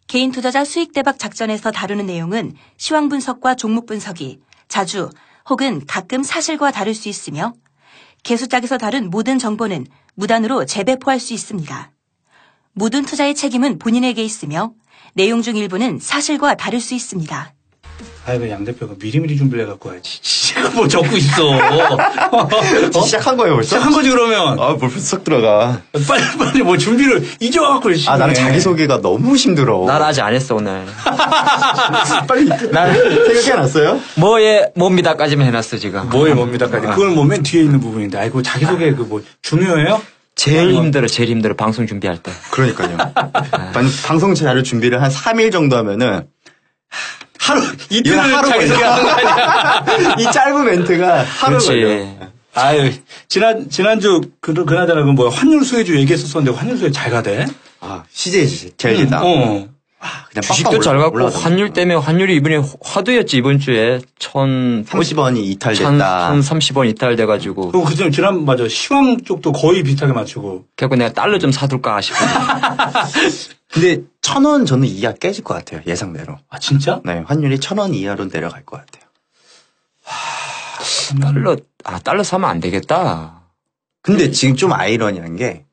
개인 투자자 수익 대박 작전에서 다루는 내용은 시황 분석과 종목 분석이 자주 혹은 가끔 사실과 다를 수 있으며 개수짝에서 다룬 모든 정보는 무단으로 재배포할 수 있습니다. 모든 투자의 책임은 본인에게 있으며 내용 중 일부는 사실과 다를 수 있습니다. 아이고, 양 대표가 미리미리 준비를 해갖고 와야지. 지가 뭐 적고 있어. 시작한 거예요, 벌써? 시작한 거지, 그러면. 뭘 벌써 들어가. 빨리 뭐 준비를 이제 와갖고 열심히. 나는 자기소개가 너무 힘들어. 난 아직 안 했어, 오늘. 빨리. 난 생각해놨어요? 뭡니다까지만 해놨어, 지금. 뭐에 뭡니다까지. 그건 뭐 맨 뒤에 있는 부분인데. 아이고, 자기소개 중요해요? 제일 힘들어. 방송 준비할 때. 그러니까요. 방송 자료 준비를 한 3일 정도 하면은, 이틀을 자기소개 하는 거 아니야? 이 짧은 멘트가 하루 걸려. 아유, 지난주, 그나저나 환율 수혜주 얘기했었는데 환율 수혜 잘 가대? CJ 제일이다. 그냥 주식도 잘 갔고, 환율 때문에 환율이 이번에 화두였지, 이번 주에. 30원이 이탈됐다. 1030원 이탈돼가지고. 그리고 맞아. 시황 쪽도 거의 비슷하게 맞추고. 그래서 내가 달러 좀 사둘까 싶어. 근데 1,000원 저는 이하 깨질 것 같아요, 예상대로. 아, 진짜? 네, 환율이 1,000원 이하로 내려갈 것 같아요. 달러 사면 안 되겠다. 근데 지금 좀 아이러니한 게,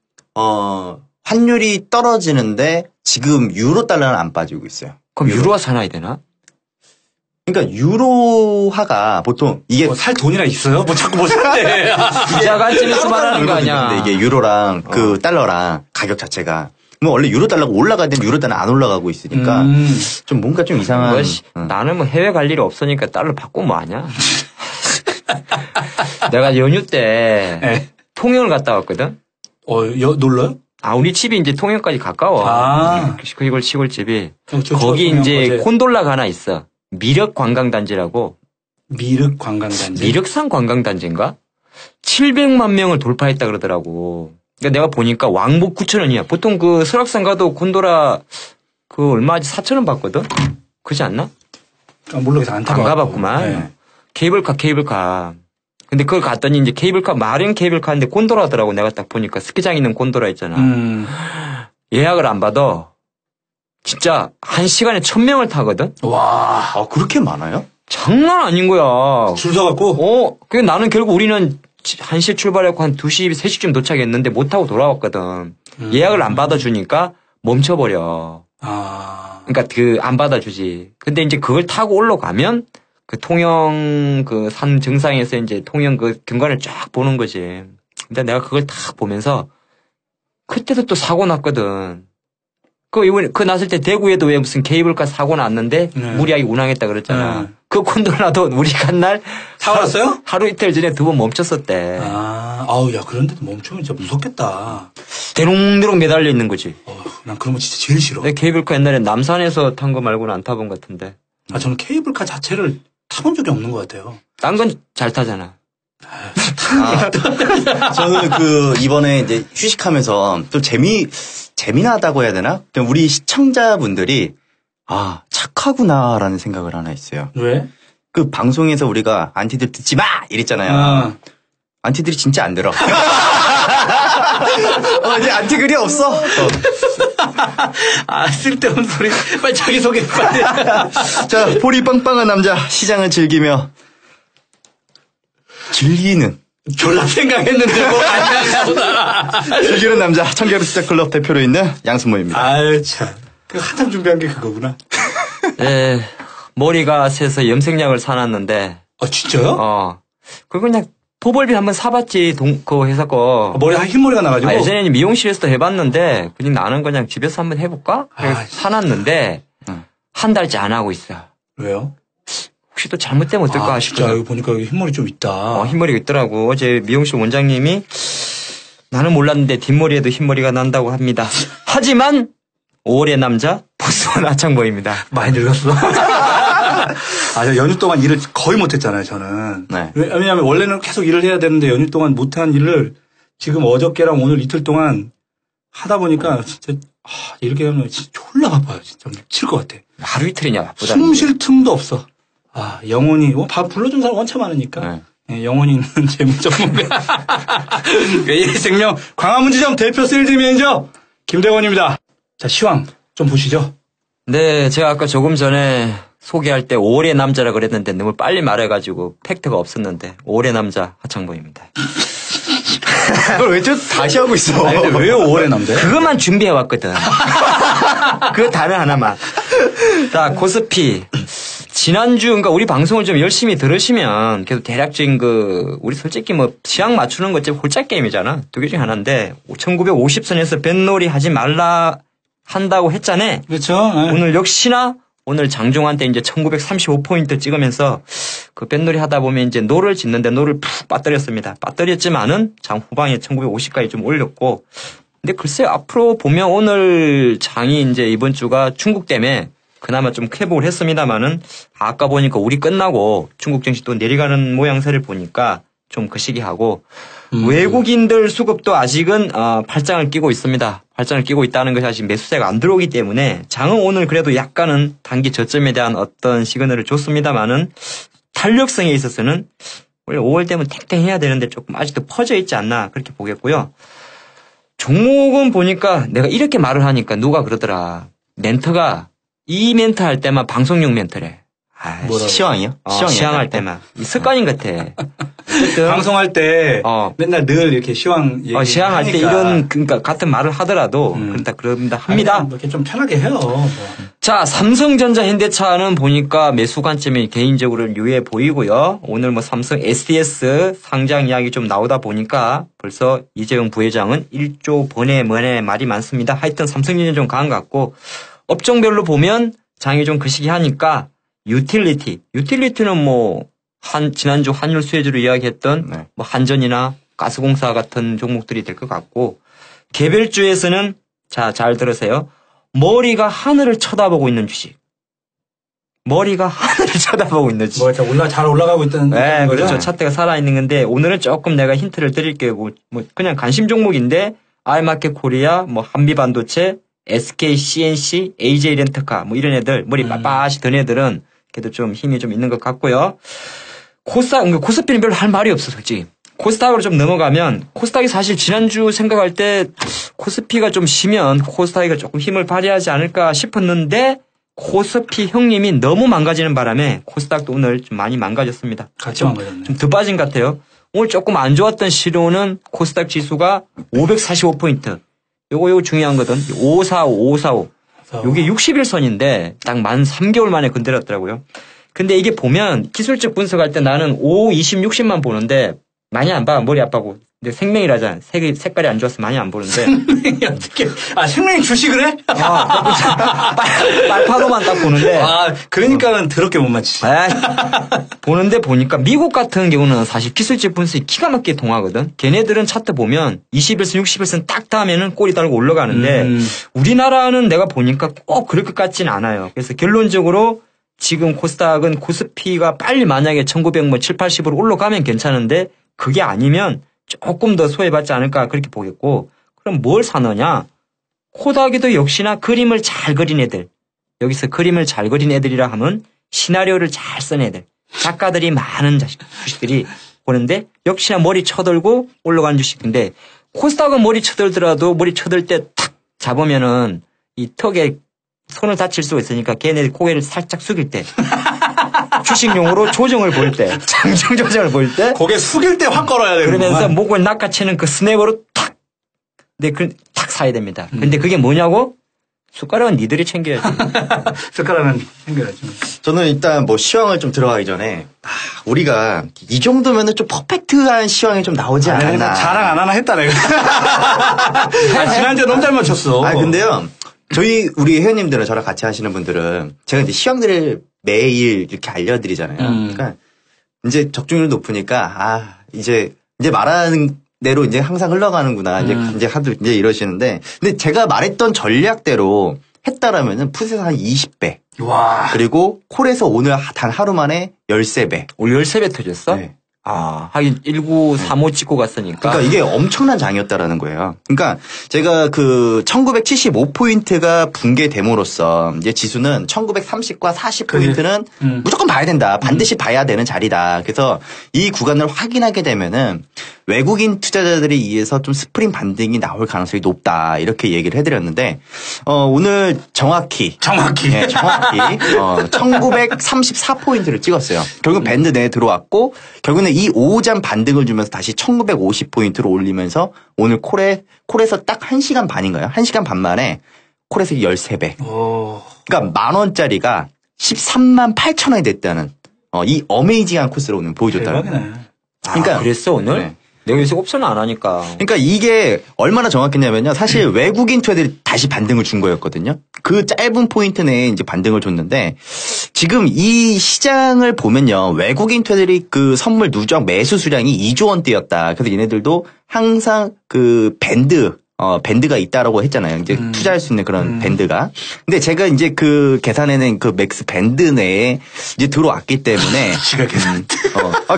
환율이 떨어지는데 지금 유로 달러는 안 빠지고 있어요. 그럼 유로화 사놔야 되나? 그러니까 유로화가 보통 이게 살 돈이나 있어요? 자꾸 뭐 샀대. 기자 관점에서 말하는 거 아니야. 근데 이게 유로랑 그 달러랑 가격 자체가 원래 유로 달러가 올라가야 되는데 유로 달러는 안 올라가고 있으니까 좀 뭔가 좀 이상한. 나는 해외 갈 일이 없으니까 달러 바꾸면 뭐 하냐. 내가 연휴 때 통영을 갔다 왔거든. 놀러요? 우리 집이 이제 통영까지 가까워. 그걸 시골집이. 거기 이제 콘돌라가 하나 있어. 미륵 관광단지라고. 미륵 관광단지? 미륵산 관광단지인가? 700만 명을 돌파했다 그러더라고. 그러니까 내가 보니까 왕복 9,000원이야. 보통 설악산 가도 콘도라 얼마지? 4,000원 받거든? 그렇지 않나? 몰라, 안 가봤구만. 네. 케이블카. 근데 그걸 갔더니 이제 마른 케이블카인데 곤도라더라고. 내가 딱 보니까 스키장 있는 곤도라 있잖아. 예약을 안 받아. 진짜 1시간에 1,000명을 타거든? 와. 그렇게 많아요? 장난 아닌 거야. 줄 서갖고? 나는 결국 우리는 1시에 출발했고 한 2시, 3시쯤 도착했는데 못 타고 돌아왔거든. 예약을 안 받아주니까 멈춰버려. 그러니까 안 받아주지. 근데 이제 그걸 타고 올라가면 통영 산 정상에서 이제 통영 경관을 쫙 보는 거지. 근데 내가 그걸 딱 보면서 그때도 또 사고 났거든. 났을 때 대구에도 왜 무슨 케이블카 사고 났는데 무리하게 운항했다 그랬잖아. 그 콘돌라도 우리 간 날 사왔어요? 하루 이틀 전에 2번 멈췄었대. 야, 그런데도 멈추면 진짜 무섭겠다. 대롱대롱 매달려 있는 거지. 난 그런 거 진짜 제일 싫어. 내 케이블카 옛날에 남산에서 탄 거 말고는 안 타본 것 같은데. 저는 케이블카 자체를 타본 적이 없는 것 같아요. 딴 건 잘 타잖아. 저는 이번에 이제 휴식하면서 또 재미나다고 해야 되나? 우리 시청자분들이, 착하구나라는 생각을 하나 있어요. 왜? 방송에서 우리가 안티들 듣지 마! 이랬잖아요. 안티들이 진짜 안 들어. 이제 안티글이 없어. 쓸데없는 소리. 빨리 자기소개 빨리. 자, 볼이 빵빵한 남자, 시장을 즐기며, 즐기는. 졸라 생각했는데 뭐 아니야 보다. 즐기는 남자, 청개로 투자클럽 대표로 있는 양승모입니다. 아유, 참. 한참 준비한 게 그거구나. 네, 머리가 새서 염색약을 사놨는데. 진짜요? 그거 그냥 도벌비 한번 사봤지, 그 회사 거. 머리 흰머리가 나가지고? 예전에는 미용실에서도 해봤는데, 그냥 나는 그냥 집에서 한번 해볼까? 사놨는데, 한 달째 안 하고 있어. 왜요? 혹시 또 잘못되면 어떨까 싶어. 진짜 여기 보니까 여기 흰머리 좀 있다. 흰머리가 있더라고. 어제 미용실 원장님이 나는 몰랐는데 뒷머리에도 흰머리가 난다고 합니다. 하지만 5월의 남자 보스원 하창보입니다. 많이 늙었어. 저 연휴 동안 일을 거의 못했잖아요, 저는. 네. 왜냐하면 원래는 계속 일을 해야 되는데 연휴 동안 못한 일을 지금 어저께랑 오늘 이틀 동안 하다 보니까 진짜 이렇게 하면 진짜 졸라 바빠요. 진짜 미칠 것 같아. 하루 이틀이냐 바쁘다. 숨 쉴 틈도 없어. 영원히 불러준 사람 원체 많으니까. 네, 영원히 있는 재무 전문가. 생명 광화문지점 대표 세일즈 매니저 김대원입니다. 자, 시황 좀 보시죠. 네, 제가 아까 조금 전에 소개할 때 5월의 남자라 그랬는데 너무 빨리 말해가지고 팩트가 없었는데 5월의 남자 하창범입니다. 그걸 왜 좀 다시 하고 있어? 아니, 근데 왜 5월의 남자야? 그것만 준비해왔거든. 그 단어 하나만. 자, 코스피. 지난주, 그러니까 우리 방송을 좀 열심히 들으시면 계속 대략적인 우리 솔직히 취향 맞추는 것 좀 홀짝 게임이잖아. 두 개 중에 하나인데, 1950선에서 뱃놀이 하지 말라 한다고 했잖아. 그렇죠. 오늘 역시나 오늘 장종환 때 이제 1935포인트 찍으면서 그 뱃놀이 하다 보면 이제 노를 짓는데 노를 푹 빠뜨렸습니다. 빠뜨렸지만은 장 후방에 1950까지 좀 올렸고. 근데 글쎄 앞으로 보면 오늘 장이 이제 이번 주가 중국 때문에 그나마 좀 회복을 했습니다만은 아까 보니까 우리 끝나고 중국 증시 또 내려가는 모양새를 보니까 좀 거시기하고 외국인들 수급도 아직은 팔짱을 끼고 있습니다. 팔짱을 끼고 있다는 것이 아직 매수세가 안 들어오기 때문에 장은 오늘 그래도 약간은 단기 저점에 대한 어떤 시그널을 줬습니다만은 탄력성에 있어서는 원래 5월 되면 탱탱해야 되는데 조금 아직도 퍼져 있지 않나 그렇게 보겠고요. 종목은 보니까 내가 이렇게 말을 하니까 누가 그러더라. 멘트가 이 멘트 할 때만 방송용 멘트래. 시황이요? 시황할 때만. 이 습관인 것 같아. 어쨌든 방송할 때 맨날 늘 이렇게 시황 시황할 때 이런 그러니까 같은 말을 하더라도 그런다 합니다. 아니, 이렇게 좀 편하게 해요. 뭐. 자, 삼성전자 현대차는 보니까 매수 관점이 개인적으로 유해 보이고요. 오늘 삼성 SDS 상장 이야기 좀 나오다 보니까 벌써 이재용 부회장은 1조 번의 말이 많습니다. 하여튼 삼성전자 좀 강한 것 같고 업종별로 보면 장이 좀 거시기하니까 유틸리티는 지난주 환율 수혜주로 이야기했던 한전이나 가스공사 같은 종목들이 될 것 같고 개별주에서는 잘 들으세요. 머리가 하늘을 쳐다보고 있는 주식. 머리가 하늘을 쳐다보고 있는 주식. 잘 올라가고 있다는 네, 그렇죠. 차트가 살아있는 건데 오늘은 조금 내가 힌트를 드릴게요. 그냥 관심 종목인데 아이마켓 코리아, 한미반도체, SK, CNC, AJ 렌터카 이런 애들 머리 빳빳이 든 애들은 그래도 좀 힘이 좀 있는 것 같고요. 코스피는 별로 할 말이 없어 솔직히. 코스닥으로 좀 넘어가면 코스닥이 사실 지난주 생각할 때 코스피가 좀 쉬면 코스닥이 조금 힘을 발휘하지 않을까 싶었는데 코스피 형님이 너무 망가지는 바람에 코스닥도 오늘 좀 많이 망가졌습니다. 같이 망가졌네. 좀 더 빠진 것 같아요. 오늘 조금 안 좋았던 시로는 코스닥 지수가 545포인트. 요거 중요한 거든. 545. 요게 60일선인데 딱 만 3개월 만에 건드렸더라고요. 근데 이게 보면 기술적 분석할 때 나는 5, 20, 60만 보는데 많이 안 봐. 머리 아파고. 근데 생명이라잖아. 색깔이 안 좋아서 많이 안 보는데. 생명이 어떻게, 생명이 주식을 해? 빨파도만 딱 보는데. 그러니까는 더럽게 못 맞히지. 보는데 보니까 미국 같은 경우는 사실 기술적 분석이 기가 막히게 통하거든. 걔네들은 차트 보면 20일선, 60일선 딱 닿으면은 꼬리 달고 올라가는데 우리나라는 내가 보니까 꼭 그럴 것 같진 않아요. 그래서 결론적으로 지금 코스닥은 코스피가 빨리 만약에 1900, 7, 80으로 올라가면 괜찮은데 그게 아니면 조금 더 소외받지 않을까 그렇게 보겠고 그럼 뭘 사느냐? 코닥이도 역시나 그림을 잘 그린 애들. 여기서 그림을 잘 그린 애들이라 하면 시나리오를 잘 쓴 애들. 작가들이 많은 주식들이 보는데 역시나 머리 쳐들고 올라가는 주식인데 코스닥은 머리 쳐들더라도 머리 쳐들 때 탁 잡으면은 이 턱에 손을 다칠 수가 있으니까 걔네 고개를 살짝 숙일 때 주식용으로 조정을 볼 때 장중 조정을 볼 때 고개 숙일 때 확 걸어야 되는 그러면서 목을 낚아채는 그 스냅으로 탁 탁 사야 됩니다. 근데 그게 뭐냐고? 숟가락은 니들이 챙겨야지. 숟가락은 챙겨야죠. 저는 일단 시황을 좀 들어가기 전에 우리가 이 정도면은 좀 퍼펙트한 시황이 좀 나오지 않았나. 자랑 안 하나 했다 내가. 지난주에 너무 잘 맞췄어. 근데요. 우리 회원님들은 저랑 같이 하시는 분들은 제가 이제 시황들을 매일 이렇게 알려드리잖아요. 그러니까 이제 적중률 높으니까 이제 말하는 대로 이제 항상 흘러가는구나. 이제 이러시는데 근데 제가 말했던 전략대로 했다라면은 풋에서 한 20배. 와. 그리고 콜에서 오늘 단 하루 만에 13배. 오늘 13배 터졌어? 네. 하긴 1935 찍고 갔으니까. 그러니까 이게 엄청난 장이었다라는 거예요. 그러니까 제가 1975포인트가 붕괴됨으로써 이제 지수는 1930과 40포인트는 무조건 봐야 된다. 반드시 봐야 되는 자리다. 그래서 이 구간을 확인하게 되면은 외국인 투자자들에 의해서 좀 스프링 반등이 나올 가능성이 높다 이렇게 얘기를 해드렸는데 오늘 정확히 1934포인트를 찍었어요. 결국 밴드 내에 들어왔고 결국은 이 5장 반등을 주면서 다시 1950포인트로 올리면서 오늘 콜에서 딱 1시간 반인가요? 1시간 반 만에 콜에서 13배. 그러니까 10,000원짜리가 13만 8,000원이 됐다는 이 어메이징한 코스를 오늘 보여줬다는 거예요. 그러니까 그랬어 오늘? 네. 내가 요새 옵션을 안 하니까. 그러니까 이게 얼마나 정확했냐면요. 사실 외국인 투자들이 다시 반등을 준 거였거든요. 그 짧은 포인트 내에 이제 반등을 줬는데 지금 이 시장을 보면요. 외국인 투자들이 그 선물 누적 매수 수량이 2조 원대였다. 그래서 얘네들도 항상 그 밴드가 있다라고 했잖아요. 이제 투자할 수 있는 그런 밴드가. 근데 제가 이제 그 계산에는 그 맥스 밴드 내에 이제 들어왔기 때문에. 지가 계산.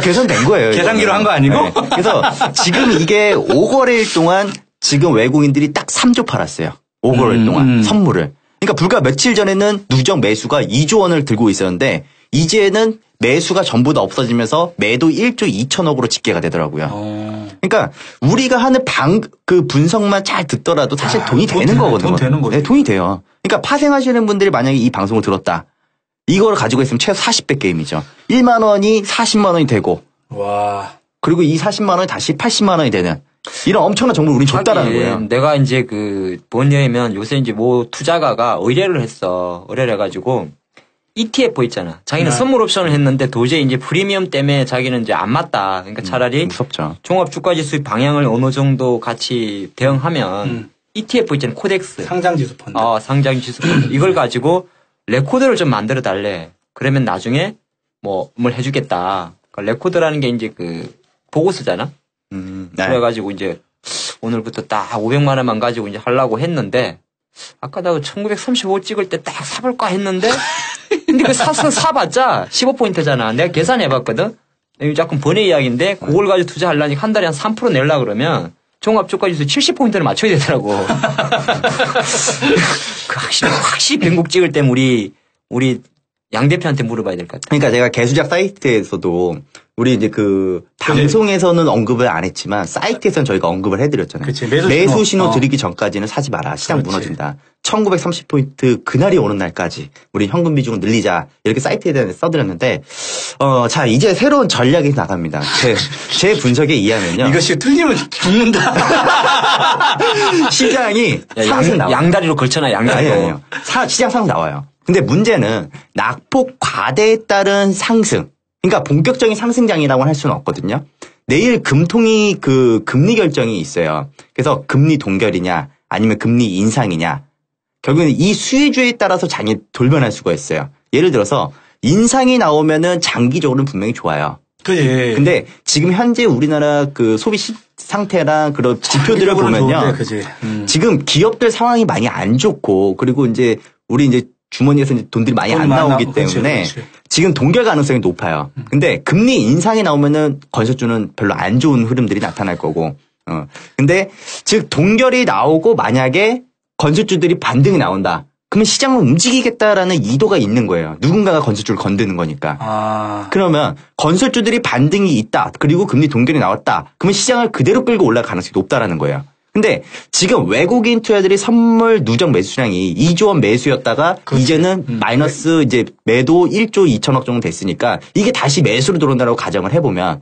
계산된 거예요. 계산기로 한 거 아니고? 네. 그래서 지금 이게 5거래일 동안 지금 외국인들이 딱 3조 팔았어요. 5거래일 동안 선물을. 그러니까 불과 며칠 전에는 누적 매수가 2조 원을 들고 있었는데 이제는 매수가 전부 다 없어지면서 매도 1조 2천억으로 집계가 되더라고요. 그러니까 우리가 하는 그 분석만 잘 듣더라도 사실 돈이 되는 거거든요. 돈 되는 거죠. 네, 돈이 돼요. 그러니까 파생하시는 분들이 만약에 이 방송을 들었다. 이걸 가지고 있으면 최소 40배 게임이죠. 1만 원이 40만 원이 되고. 와. 그리고 이 40만 원이 다시 80만 원이 되는 이런 엄청난 정보를 우리 줬다라는 거예요. 내가 이제 뭐냐면 요새 이제 투자가가 의뢰를 했어. 의뢰를 해가지고 ETF 있잖아. 자기는 선물 옵션을 했는데 도저히 이제 프리미엄 때문에 자기는 이제 안 맞다. 그러니까 차라리 무섭죠. 종합주가지수 방향을 어느 정도 같이 대응하면 ETF 있잖아. 코덱스. 상장지수 펀드. 상장지수 펀드. 이걸 가지고 레코드를 좀 만들어 달래. 그러면 나중에 뭘 해주겠다. 그러니까 레코드라는 게 이제 보고서잖아. 네. 그래가지고 이제 오늘부터 딱 500만 원만 가지고 이제 하려고 했는데 아까 나 1935 찍을 때 딱 사볼까 했는데 근데 사봤자 15포인트잖아. 내가 계산해봤거든. 이거 조금 번외 이야기인데 그걸 가지고 투자하려니까 한 달에 한 3% 내려고 그러면 종합주가지수 70포인트를 맞춰야 되더라고. 확실히 변곡 찍을 때 우리 양 대표한테 물어봐야 될 것 같아. 그러니까 제가 개수작 사이트에서도 우리 이제 방송에서는 언급을 안 했지만 사이트에서는 저희가 언급을 해드렸잖아요. 그치, 매수 신호 드리기 전까지는 사지 마라. 시장 무너진다. 1930포인트 그날이 오는 날까지 우리 현금 비중을 늘리자. 이렇게 사이트에 대해서 써드렸는데 자 이제 새로운 전략이 나갑니다. 제 분석에 의하면요. 이것이 틀리면 죽는다. 시장이 상승 나와요. 양다리로 걸쳐놔. 양다리로. 아니요. 시장 상승 나와요. 근데 문제는 낙폭 과대에 따른 상승. 그러니까 본격적인 상승장이라고 할 수는 없거든요. 내일 금통위 금리 결정이 있어요. 그래서 금리 동결이냐 아니면 금리 인상이냐. 결국은 이 수혜주에 따라서 장이 돌변할 수가 있어요. 예를 들어서 인상이 나오면은 장기적으로는 분명히 좋아요. 그지. 근데 지금 현재 우리나라 소비 상태랑 그런 지표들을 보면요. 지금 기업들 상황이 많이 안 좋고 그리고 이제 우리 이제 주머니에서 이제 돈들이 많이 안 나오기 때문에 지금 동결 가능성이 높아요. 근데 금리 인상이 나오면은 건설주는 별로 안 좋은 흐름들이 나타날 거고. 근데 즉 동결이 나오고 만약에 건설주들이 반등이 나온다. 그러면 시장을 움직이겠다라는 이도가 있는 거예요. 누군가가 건설주를 건드는 거니까. 그러면 건설주들이 반등이 있다. 그리고 금리 동결이 나왔다. 그러면 시장을 그대로 끌고 올라갈 가능성이 높다라는 거예요. 근데 지금 외국인 투자들이 선물 누적 매수 수량이 2조 원 매수였다가 그렇지. 이제는 마이너스 이제 매도 1조 2천억 정도 됐으니까 이게 다시 매수로 들어온다고 가정을 해보면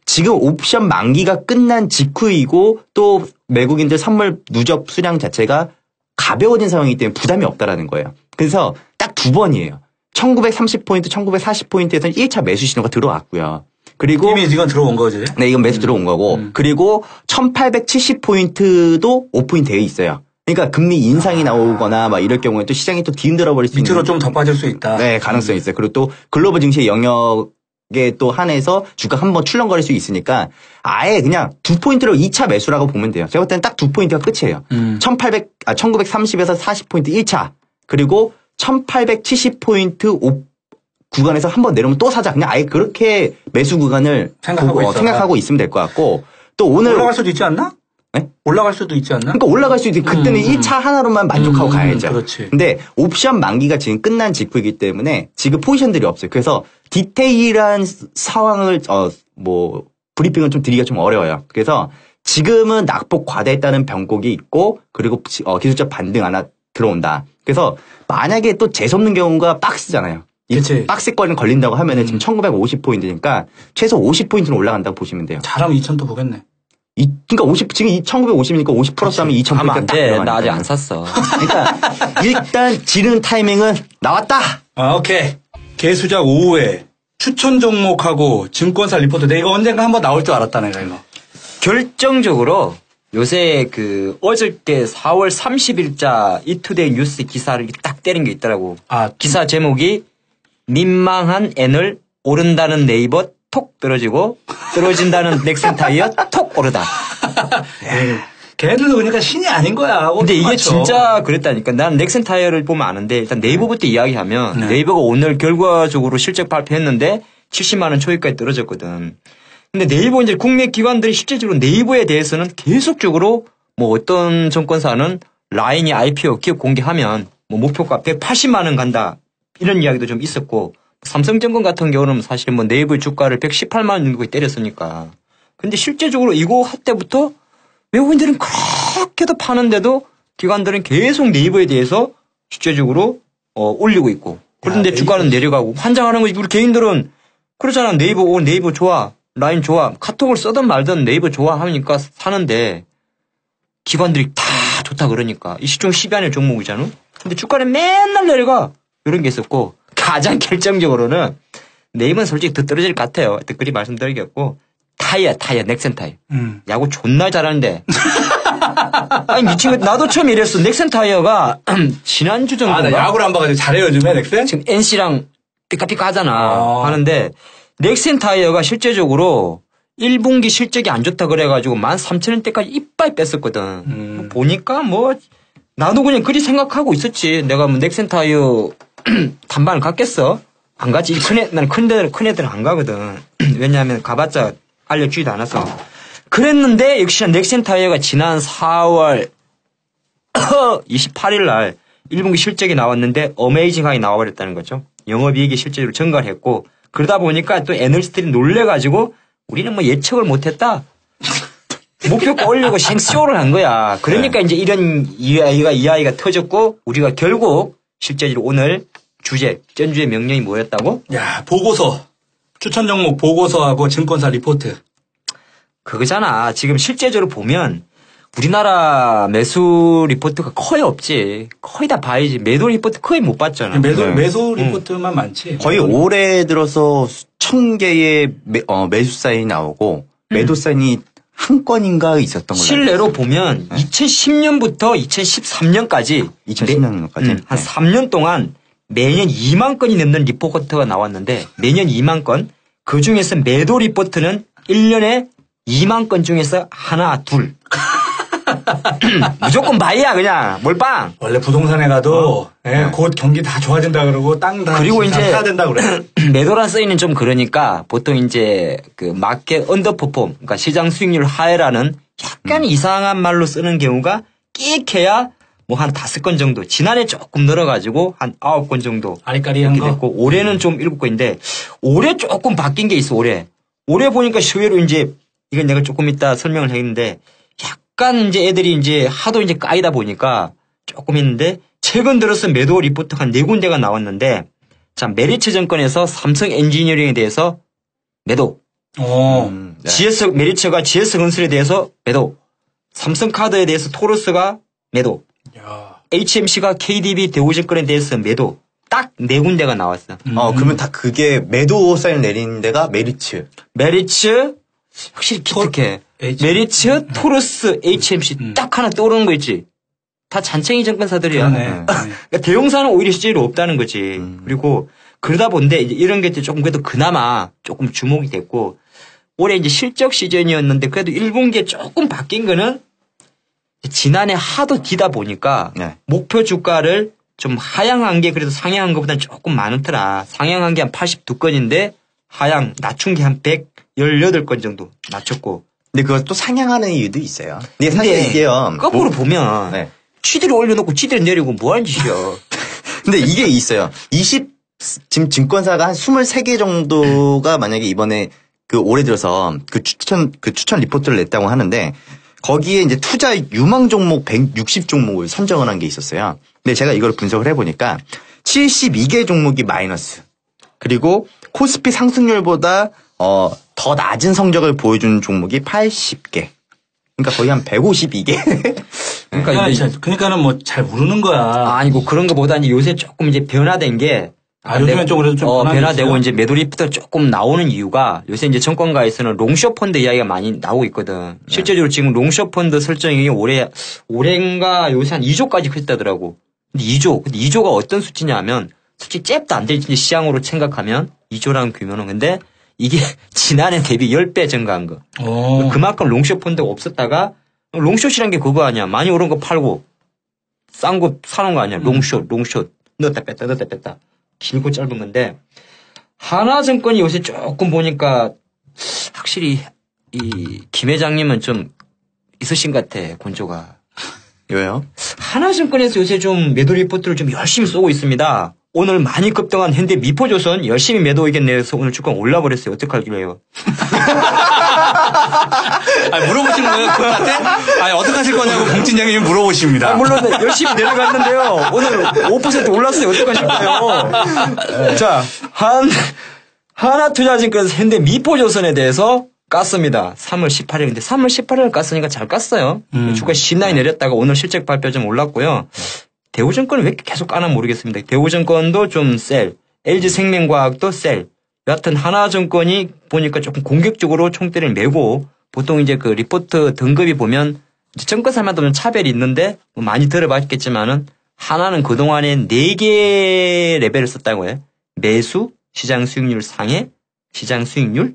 지금 옵션 만기가 끝난 직후이고 또 외국인들 선물 누적 수량 자체가 가벼워진 상황이기 때문에 부담이 없다라는 거예요. 그래서 딱 두 번이에요. 1930포인트, 1940포인트에서는 1차 매수 신호가 들어왔고요. 그리고 이미 이건 들어온 거지. 네, 이건 매수 들어온 거고. 그리고 1870포인트도 오픈이 되어 있어요. 그러니까 금리 인상이 나오거나 막 이럴 경우에 또 시장이 또 뒤흔들어 버릴 수 있는. 밑으로 좀 더 빠질 수 있다. 네, 가능성이 있어요. 그리고 또 글로벌 증시의 영역에 또 한해서 주가 한번 출렁거릴 수 있으니까 아예 그냥 2포인트로 2차 매수라고 보면 돼요. 제가 볼 때는 딱 2포인트가 끝이에요. 1930에서 40포인트 1차. 그리고 1870포인트 구간에서 한번 내려오면 또 사자. 그냥 아예 그렇게 매수 구간을 생각하고 있으면 될 것 같고 또 오늘 올라갈 수도 있지 않나? 네? 올라갈 수도 있지 않나? 그러니까 올라갈 수도 있지. 그때는 1차 하나로만 만족하고 가야죠. 그렇지. 근데 옵션 만기가 지금 끝난 직후이기 때문에 지금 포지션들이 없어요. 그래서 디테일한 상황을 브리핑을 좀 드리기가 좀 어려워요. 그래서 지금은 낙폭 과다했다는 변곡이 있고 그리고 기술적 반등 하나 들어온다. 그래서 만약에 또 재수없는 경우가 박스잖아요. 그치. 박스권을 걸린다고 하면은 지금 1950포인트니까 최소 50포인트는 올라간다고 보시면 돼요. 잘하면 2000도 보겠네. 그러니까 지금 1950이니까 50 플러스 하면 2000포인트 하면 안 딱 돼. 들어가는 나 아직 거예요. 안 샀어. 그러니까 일단 지르는 타이밍은 나왔다. 오케이. 개수작 5회 추천 종목하고 증권사 리포트. 내가 언젠가 한번 나올 줄 알았다 내가 이거. 결정적으로 요새 어저께 4월 30일자 이투데이 뉴스 기사를 딱 때린 게 있더라고. 기사 제목이 민망한 N을 오른다는 네이버 톡 떨어지고 떨어진다는 넥센타이어 톡 오르다. 걔네들도 그러니까 신이 아닌 거야. 근데 이게 맞죠? 진짜 그랬다니까. 난 넥센타이어를 보면 아는데 일단 네이버부터 이야기하면 네. 네이버가 오늘 결과적으로 실적 발표했는데 70만 원 초입까지 떨어졌거든. 근데 네이버 이제 국내 기관들이 실제적으로 네이버에 대해서는 계속적으로 뭐 어떤 정권사는 라인이 IPO 기업 공개하면 뭐 목표가 180만 원 간다 이런 이야기도 좀 있었고 삼성증권 같은 경우는 사실 뭐 네이버의 주가를 118만 원 정도에 때렸으니까. 근데 실제적으로 이거 할 때부터 외국인들은 그렇게도 파는데도 기관들은 계속 네이버에 대해서 실제적으로 올리고 있고. 그런데 주가는 내려가고 환장하는 거지. 우리 개인들은 그렇잖아. 네이버 좋아. 라인 좋아. 카톡을 써든 말든 네이버 좋아 하니까 사는데 기관들이 다 좋다 그러니까. 이 시총 10위 안에 종목이잖아. 근데 주가는 맨날 내려가. 이런 게 있었고 가장 결정적으로는 네이버는 솔직히 더 떨어질 것 같아요. 댓글이 말씀드리겠고 타이어 넥센 타이어. 야구 존나 잘하는데. 아니 미친 거 나도 처음 이랬어. 넥센 타이어가 지난주 정도인가. 나 야구를 안 봐가지고 잘해요 요즘에 넥센? 지금 NC랑 삐까삐까 하잖아. 하는데 넥센 타이어가 실제적으로 1분기 실적이 안 좋다 그래가지고 13,000원대까지 이빨 뺐었거든. 보니까 뭐 나도 그냥 그리 생각하고 있었지. 내가 뭐 넥센 타이어 단반을 갖겠어? 안 가지. 나는 큰 애들은 안 가거든. 왜냐하면 가봤자 알려주지도 않아서. 그랬는데 역시나 넥센 타이어가 지난 4월 28일 날 1분기 실적이 나왔는데 어메이징하게 나와버렸다는 거죠. 영업이익이 실제로 증가를 했고 그러다 보니까 또 애널리스트들이 놀래가지고 우리는 뭐 예측을 못했다. 목표가 올리고 생쇼를 한 거야. 그러니까 이제 이런 이야기가 터졌고 우리가 결국 실제로 오늘 주제, 전주의 명령이 뭐였다고? 야, 보고서. 추천 종목 보고서하고 증권사 리포트. 그거잖아. 지금 실제적으로 보면 우리나라 매수 리포트가 거의 없지. 거의 다 봐야지. 매도 리포트 거의 못 봤잖아. 매수 리포트만 많지. 거의 올해 들어서 수천 개의 매수 사인이 나오고 매도 사인이 한 건인가 있었던 걸로. 실내로 보면 2010년부터 2013년까지 2010년까지 한 3년 동안 매년 2만 건이 넘는 리포트가 나왔는데 매년 2만 건. 그 중에서 매도 리포트는 1년에 2만 건 중에서 하나, 둘. 무조건 바이야 그냥 몰빵. 원래 부동산에 가도 곧 경기 다 좋아진다 그러고 땅 다 그리고 이제 사야 된다 그래. 매도란 쓰이는 좀 그러니까 보통 이제 그 마켓 언더퍼폼, 그러니까 시장 수익률 하회라는 약간 이상한 말로 쓰는 경우가 끼익해야 뭐 한 5건 정도. 지난해 조금 늘어가지고 한 9건 정도. 아리까리한 이렇게 거. 됐고 올해는 좀 7건인데 올해 조금 바뀐 게 있어 올해. 올해 보니까 의외로 이제 이건 내가 조금 이따 설명을 하겠는데 약간 이제 애들이 이제 하도 이제 까이다 보니까 조금 있는데 최근 들어서 매도 리포트가 한 4군데가 나왔는데 자, 메리츠 증권에서 삼성 엔지니어링에 대해서 매도. 네. 메리츠가 GS건설에 대해서 매도. 삼성카드에 대해서 토르스가 매도. 야. HMC가 KDB 대우증권에 대해서 매도. 딱 4군데가 나왔어. 그러면 다 그게 매도 사인 내린 데가 메리츠. 메리츠, 확실히 기특해. 메리츠, 토르스, HMC 딱 하나 떠오르는 거 있지. 다 잔챙이 증권사들이야. 그러니까 대형사는 오히려 실제로 없다는 거지. 그리고 그러다 본데 이제 이런 게 조금 그래도 그나마 조금 주목이 됐고 올해 이제 실적 시즌이었는데 그래도 1분기에 조금 바뀐 거는 지난해 하도 기다 보니까 목표 주가를 좀 하향한 게 그래도 상향한 것보다는 조금 많더라. 상향한 게 한 82건인데 하향 낮춘 게 한 118건 정도 낮췄고. 근데 그것도 상향하는 이유도 있어요. 근데 사실 이게요. 거꾸로 보면 취들이 올려놓고 취들이 내리고 뭐 하는 짓이야. 근데 이게 있어요. 지금 증권사가 한 23개 정도가 만약에 이번에 그 올해 들어서 그 추천 리포트를 냈다고 하는데 거기에 이제 투자 유망 종목 160 종목을 선정을 한 게 있었어요. 근데 제가 이걸 분석을 해보니까 72개 종목이 마이너스. 그리고 코스피 상승률보다 더 낮은 성적을 보여주는 종목이 80개. 그러니까 거의 한 152개. 그러니까는 뭐 잘 모르는 거야. 아니고 그런 거보다는 요새 조금 이제 변화된 게 요즘엔 좀 그래도 좀 변화되고 이제 매도 리프트가 조금 나오는 이유가 요새 이제 정권가에서는 롱숏 펀드 이야기가 많이 나오고 있거든. 실제적으로 지금 롱숏 펀드 설정이 올해인가 요새 한 2조까지 크다더라고. 근데 2조가 어떤 수치냐면 솔직히 잽도 안 될 시장으로 생각하면 2조라는 규모는 근데 이게 지난해 대비 10배 증가한 거. 그만큼 롱숏 펀드가 없었다가 롱숏이란 게 그거 아니야. 많이 오른 거 팔고 싼 거 사는 거 아니야. 롱숏. 넣었다 뺐다. 길고 짧은 건데 하나증권이 요새 조금 보니까 확실히 이 김 회장님은 좀 있으신 것 같아. 곤조가. 왜요? 하나증권에서 요새 좀 매도 리포트를 좀 열심히 쏘고 있습니다. 오늘 많이 급등한 현대 미포조선 열심히 매도 의견 내서 오늘 주가 올라버렸어요. 어떡하길래요? 물어보시는 거예요? 그한테? 어떡하실 거냐고 공진장님이 물어보십니다. 물론 열심히 내려갔는데요. 오늘 5% 올랐어요. 어떡하실 거예요? 자, 하나투자증권에서 현대 미포조선에 대해서 깠습니다. 3월 18일인데 3월 18일 깠으니까 잘 깠어요. 주가 신나게 내렸다가 오늘 실적 발표 좀 올랐고요. 대우증권은 왜 이렇게 계속 까나 모르겠습니다. 대우증권도 좀 셀, LG생명과학도 셀. 여하튼 하나증권이 보니까 조금 공격적으로 총대를 메고 보통 이제 그 리포트 등급이 보면 증권사마다 좀 차별이 있는데 뭐 많이 들어봤겠지만은 하나는 그동안에 4개 레벨을 썼다고 해요. 매수, 시장 수익률 상해, 시장 수익률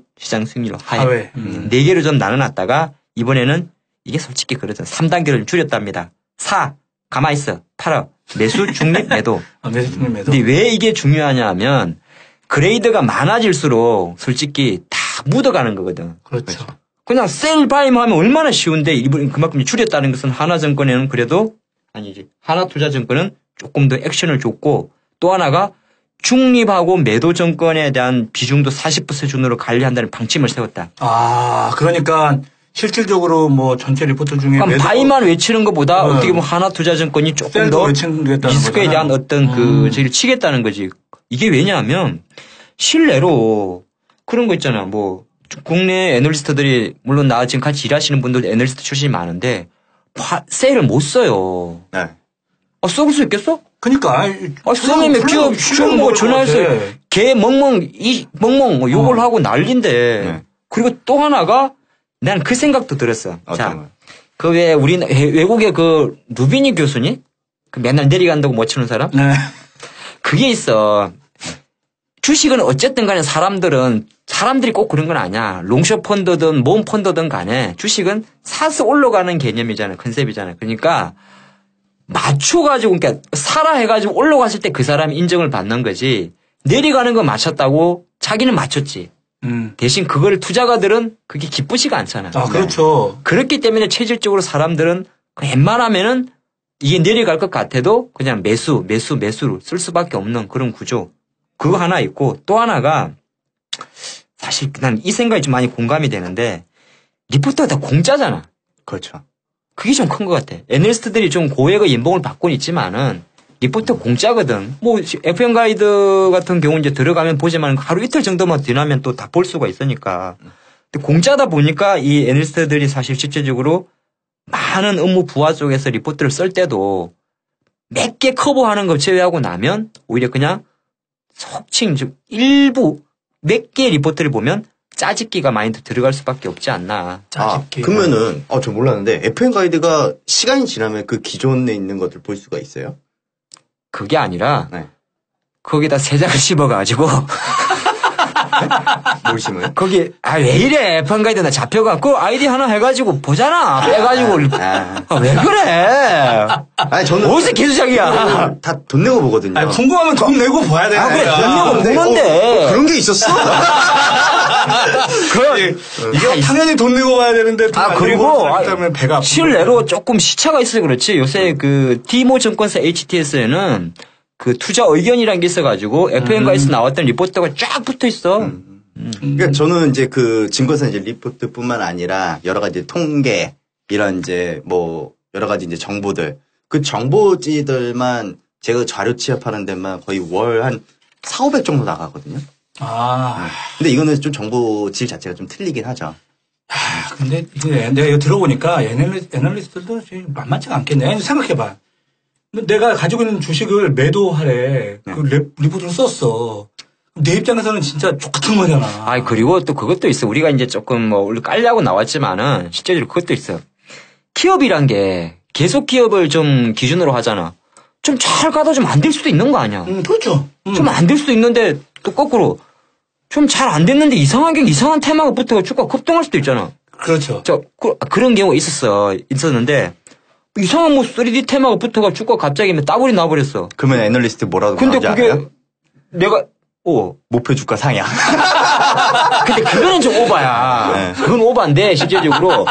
하회. 4개로 좀 나눠놨다가 이번에는 이게 솔직히 그렇죠. 3단계를 줄였답니다. 4. 가만있어. 팔아. 매수, 중립, 매도. 매수, 중립, 매도. 근데 왜 이게 중요하냐 하면 그레이드가 많아질수록 솔직히 다 묻어가는 거거든. 그렇죠. 그냥 셀 바이만 하면 얼마나 쉬운데 이번 그만큼 줄였다는 것은 하나증권에는 그래도 아니지. 하나투자증권은 조금 더 액션을 줬고 또 하나가 중립하고 매도증권에 대한 비중도 40% 수준으로 관리한다는 방침을 세웠다. 그러니까 실질적으로 뭐 전체 리포트 중에 그러니까 바이만 외치는 것보다 어떻게 보면 하나투자증권이 조금 더 리스크에 대한 어떤 그 저기를 치겠다는 거지. 이게 왜냐하면 실내로 그런 거 있잖아. 뭐 국내 애널리스트들이 물론 나 지금 같이 일하시는 분들 애널리스트 출신이 많은데 세일을 못 써요. 네. 썩을 수 있겠어? 그러니까. 선생님이 기업 보고 전화해서 개 멍멍 욕을 하고 난린데. 네. 그리고 또 하나가 난 그 생각도 들었어. 자, 그 왜 우리 외국의 그 루비니 교수님? 그 맨날 내려간다고 못 치는 사람? 네. 그게 있어. 주식은 어쨌든 간에 사람들이 꼭 그런 건 아니야. 롱숏 펀드든 몬 펀드든 간에 주식은 사서 올라가는 개념이잖아. 컨셉이잖아. 그러니까 맞춰가지고, 그러니까 사라 해가지고 올라갔을 때 그 사람이 인정을 받는 거지. 내려가는 거 맞췄다고 자기는 맞췄지. 대신 그걸 투자가들은 그게 기쁘지가 않잖아. 그렇죠. 그렇기 때문에 체질적으로 사람들은 웬만하면은 이게 내려갈 것 같아도 그냥 매수로 쓸 수밖에 없는 그런 구조. 그거 하나 있고 또 하나가 사실 난 이 생각이 좀 많이 공감이 되는데 리포트가 다 공짜잖아. 그렇죠. 그게 좀 큰 것 같아. 애널리스트들이 좀 고액의 연봉을 받고는 있지만은 리포트 공짜거든. 뭐 FM 가이드 같은 경우 이제 들어가면 보지만 하루 이틀 정도만 지나면 또 다 볼 수가 있으니까. 근데 공짜다 보니까 이 애널리스트들이 사실 실제적으로 많은 업무 부하 쪽에서 리포트를 쓸 때도 몇 개 커버하는 거 제외하고 나면 오히려 그냥 속칭 즉 일부 몇 개 리포트를 보면 짜집기가 많이 들어갈 수밖에 없지 않나. 그러면은 저 몰랐는데 FM 가이드가 시간이 지나면 그 기존에 있는 것들 볼 수가 있어요? 그게 아니라 네. 거기다 세작을 씹어가지고 뭘 심어요? 거기 왜 이래 FM 가이드 나 잡혀갖고 아이디 하나 해가지고 보잖아. 빼가지고 왜 그래? 아니 저는 어디서 개수작이야? 다 돈 내고 보거든요. 궁금하면 돈 내고 봐야 되는 그래 거야. 돈 내고 보는데 그런 게 있었어? 이게 당연히 돈 내고 봐야 되는데 그리고 때문에 배가 실내로 조금 시차가 있어서 그렇지. 요새 그 디모 증권사 HTS에는 그 투자 의견이라는 게 있어가지고 FM가에서 나왔던 리포트가 쫙 붙어 있어. 그러니까 저는 이제 그 증권사 이제 리포트뿐만 아니라 여러 가지 통계 이런 이제 뭐 여러 가지 이제 정보들 그 정보지들만 제가 자료 취합하는 데만 거의 월 한 4,500 정도 나가거든요. 근데 이거는 좀 정보질 자체가 좀 틀리긴 하죠. 근데 내가 이거 들어보니까 애널리스트들도 만만치가 않겠네. 생각해봐. 내가 가지고 있는 주식을 매도하래. 그 리포트를 썼어. 내 입장에서는 진짜 족같은 거잖아. 그리고 또 그것도 있어. 우리가 이제 조금 뭐 깔려고 나왔지만은 실제로 그것도 있어. 기업이란 게 계속 기업을 좀 기준으로 하잖아. 좀 잘 가다 좀 안 될 수도 있는 거 아니야. 그렇죠. 좀 안 될 수도 있는데 또 거꾸로 좀 잘 안 됐는데 이상한 테마가 붙어가 주가 급등할 수도 있잖아. 그렇죠. 그런 경우가 있었는데 이상한 뭐 3D 테마가 붙어가 주가 갑자기 따블이 나버렸어. 그러면 애널리스트 뭐라고 근데 그게 알아요? 내가 목표 주가 상향. 근데 그거는 좀 오바야. 네. 그건 오바인데 실제적으로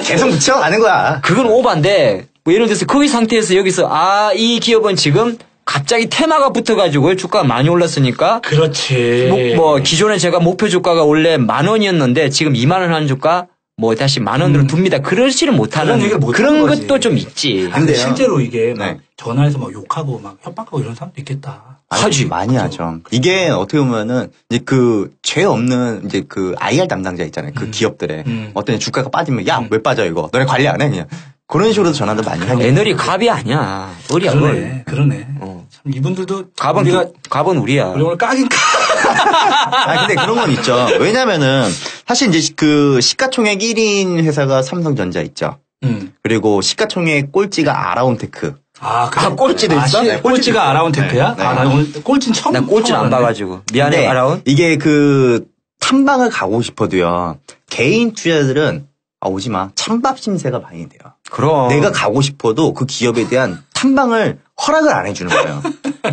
계속 묻혀가는 거야. 그건 오바인데 뭐 예를 들어서 거기 상태에서 여기서 이 기업은 지금 갑자기 테마가 붙어가지고 주가가 많이 올랐으니까 그렇지. 뭐 기존에 제가 목표 주가가 원래 10,000원이었는데 지금 20,000원 하는 주가 뭐 다시 10,000원으로 둡니다. 그러지를 못하는 그런 것도 좀 있지. 근데 실제로 이게 막 전화해서 막 욕하고 막 협박하고 이런 사람도 있겠다. 하지. 많이 하죠. 이게 어떻게 보면은 이제 그 죄 없는 이제 그 IR 담당자 있잖아요. 그 기업들에 어떤 주가가 빠지면 야, 왜 빠져 이거? 너네 관리 안 해? 그냥 그런 식으로 전화도 많이 하고. 애널이 갑이 아니야. 어리야. 그러네. 참 이분들도 갑은 우리야. 우리 오늘 까긴 근데 그런 건 있죠. 왜냐면은 사실 이제 그 시가총액 1인 회사가 삼성전자 있죠. 그리고 시가총액 꼴찌가 아라운테크. 꼴찌도 있어? 꼴찌가 아라운테크야? 네. 나 오늘 꼴찌는 처음. 나 꼴찌는 안 봐가지고. 미안해, 아라운. 이게 그 탐방을 가고 싶어도요. 개인 투자들은 오지 마. 찬밥 심세가 많이 돼요. 그럼. 내가 가고 싶어도 그 기업에 대한 탐방을 허락을 안 해주는 거예요.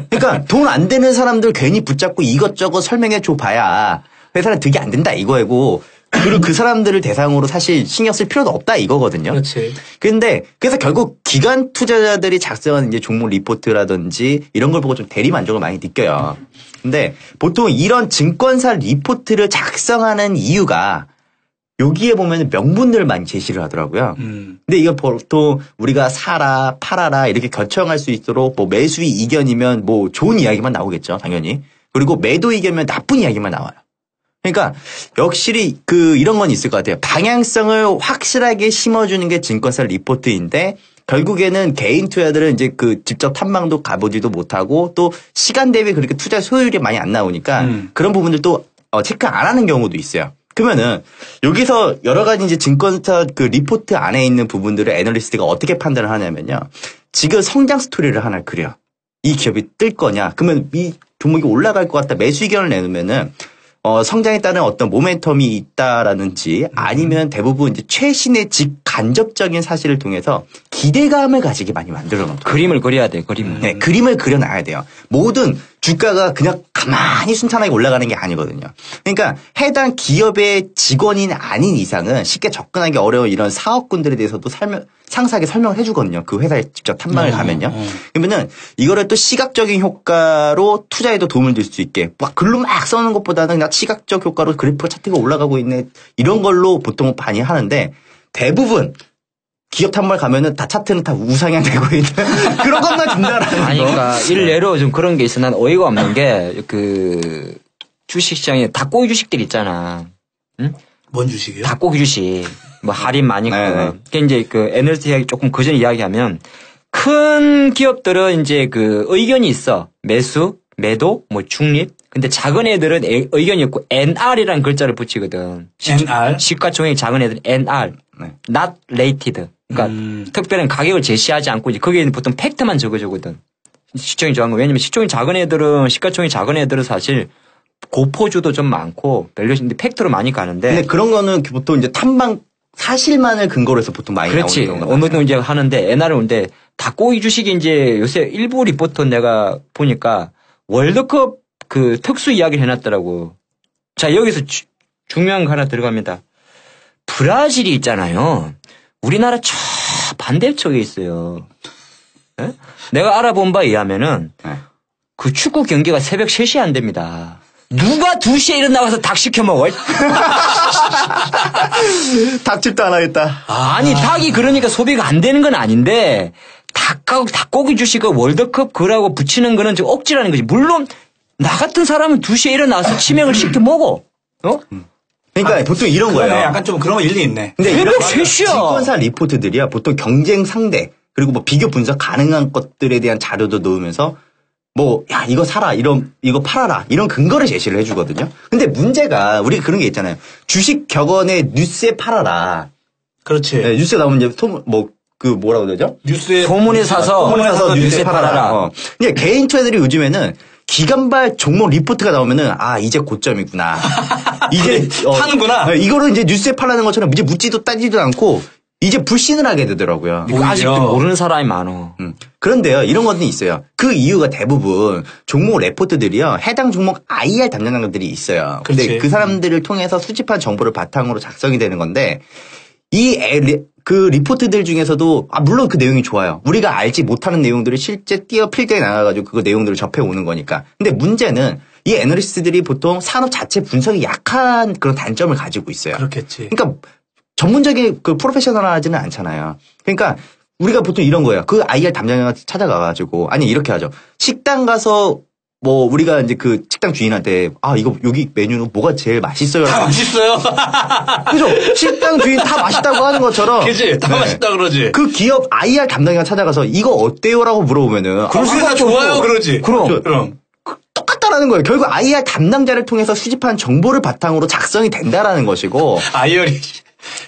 그러니까 돈 안 되는 사람들 괜히 붙잡고 이것저것 설명해 줘 봐야 회사는 득이 안 된다 이거고. 그리고 그 사람들을 대상으로 사실 신경 쓸 필요도 없다 이거거든요. 그렇지. 근데 그래서 결국 기관 투자자들이 작성한 이제 종목 리포트라든지 이런 걸 보고 좀 대리 만족을 많이 느껴요. 근데 보통 이런 증권사 리포트를 작성하는 이유가 여기에 보면 명분들을 많이 제시를 하더라고요. 근데 이거 보통 우리가 사라, 팔아라 이렇게 결정할 수 있도록 뭐 매수의 이견이면 뭐 좋은 이야기만 나오겠죠, 당연히. 그리고 매도 이견이면 나쁜 이야기만 나와요. 그러니까 역시 이런 건 있을 것 같아요. 방향성을 확실하게 심어주는 게 증권사 리포트인데 결국에는 개인 투자들은 이제 직접 탐방도 가보지도 못하고 또 시간 대비 그렇게 투자 소요율이 많이 안 나오니까 그런 부분들도 체크 안 하는 경우도 있어요. 그러면은 여기서 여러 가지 이제 증권사 리포트 안에 있는 부분들을 애널리스트가 어떻게 판단을 하냐면요. 지금 성장 스토리를 하나 그려. 이 기업이 뜰 거냐. 그러면 이 종목이 올라갈 것 같다. 매수 의견을 내놓으면은 성장에 따른 어떤 모멘텀이 있다라든지 아니면 대부분 이제 최신의 직간접적인 사실을 통해서 기대감을 가지게 많이 만들어 놓죠. 그림을 그려야 돼, 그림을. 네, 그림을 그려놔야 돼요. 모든 주가가 그냥 가만히 순탄하게 올라가는 게 아니거든요. 그러니까 해당 기업의 직원이 아닌 이상은 쉽게 접근하기 어려운 이런 사업군들에 대해서도 상세하게 설명을 해주거든요. 그 회사에 직접 탐방을 가면요. 그러면은 이거를 또 시각적인 효과로 투자에도 도움을 줄 수 있게 막 글로 막 써는 것보다는 그냥 시각적 효과로 그래프가 차트가 올라가고 있네 이런 걸로 보통 많이 하는데 대부분 기업 탐방을 가면은 다 차트는 다 우상향 되고 있는 그런 것만 준다라는 거. 그러니까 일례로 좀 그런 게 있어. 난 어이가 없는 게 주식시장에 닭고기 주식들 있잖아. 응? 뭔 주식이요? 닭고기 주식. 뭐 할인 많이 그 이제 애널리스트 이야기 조금 그 전에 이야기하면 큰 기업들은 이제 의견이 있어. 매수, 매도, 뭐 중립. 근데 작은 애들은 의견이 없고 NR이라는 글자를 붙이거든. NR? 시가총액 작은 애들은 NR. Not rated. 그러니까 특별한 가격을 제시하지 않고 이제 거기에는 보통 팩트만 적어주거든. 시총이 작은 거. 왜냐면 시가총이 작은 애들은 사실 고포주도 좀 많고 밸류에이션인데 팩트로 많이 가는데. 근데 그런 거는 보통 이제 탐방 사실만을 근거로 해서 보통 많이 나오는 그렇지. 경우가 어느 정도 이제 하는데 NR을 오는데 닭고기 주식이 이제 요새 일부 리포터 내가 보니까 월드컵 특수 이야기를 해놨더라고. 자, 여기서 중요한 거 하나 들어갑니다. 브라질이 있잖아요. 우리나라 저 반대쪽에 있어요. 네? 내가 알아본 바에 의하면은 그 축구 경기가 새벽 3시에 안 됩니다. 누가 2시에 일어나가서 닭 시켜 먹어? 닭집도 안 하겠다. 아니, 닭이 그러니까 소비가 안 되는 건 아닌데, 닭고기 주식을 월드컵 그라고 붙이는 거는 좀 억지라는 거지. 물론, 나 같은 사람은 2시에 일어나서 치맥을 시켜 먹어. 어? 그러니까 보통 이런 그러네. 거예요. 약간 좀 그런 거 일리 있네. 근데 새벽 이런 3시야. 증권사 리포트들이야 보통 경쟁 상대 그리고 뭐 비교 분석 가능한 것들에 대한 자료도 넣으면서 뭐 야 이거 사라 이거 팔아라 이런 근거를 제시를 해주거든요. 근데 문제가 우리 그런 게 있잖아요. 주식 격언에 뉴스에 팔아라. 그렇지. 네, 뉴스에 나오면 이제 소문 뭐라고 그러죠? 뉴스에 소문에 사서 뉴스에 팔아라. 근데 개인 투자들이 요즘에는 기간발 종목 리포트가 나오면은 이제 고점이구나. 이제 파는구나. 이거를 이제 뉴스에 팔라는 것처럼 이제 묻지도 따지도 않고 이제 불신을 하게 되더라고요. 아직도 모르는 사람이 많어. 그런데요, 이런 것들이 있어요. 그 이유가 대부분 종목 레포트들이요, 해당 종목 IR 담당자들이 있어요. 근데 그치. 그 사람들을 통해서 수집한 정보를 바탕으로 작성이 되는 건데, 그 리포트들 중에서도, 물론 그 내용이 좋아요. 우리가 알지 못하는 내용들을 실제 필기에 나가가지고 그 내용들을 접해오는 거니까. 근데 문제는 이 애널리스트들이 보통 산업 자체 분석이 약한 그런 단점을 가지고 있어요. 그렇겠지. 그러니까 전문적인 그 프로페셔널하지는 않잖아요. 그러니까 우리가 보통 이런 거예요. 그 IR 담당자한테 찾아가가지고, 아니, 이렇게 하죠. 식당 가서 뭐 우리가 이제 그 식당 주인한테 이거 여기 메뉴는 뭐가 제일 맛있어요? 다 맛있어요. 그죠? 식당 주인 다 맛있다고 하는 것처럼. 그지? 다 맛있다 그러지. 그 기업 IR 담당자가 찾아가서 이거 어때요라고 물어보면은 그게 다 좋아요 그러지. 그럼. 똑같다라는 거예요. 결국 IR 담당자를 통해서 수집한 정보를 바탕으로 작성이 된다라는 것이고. IR이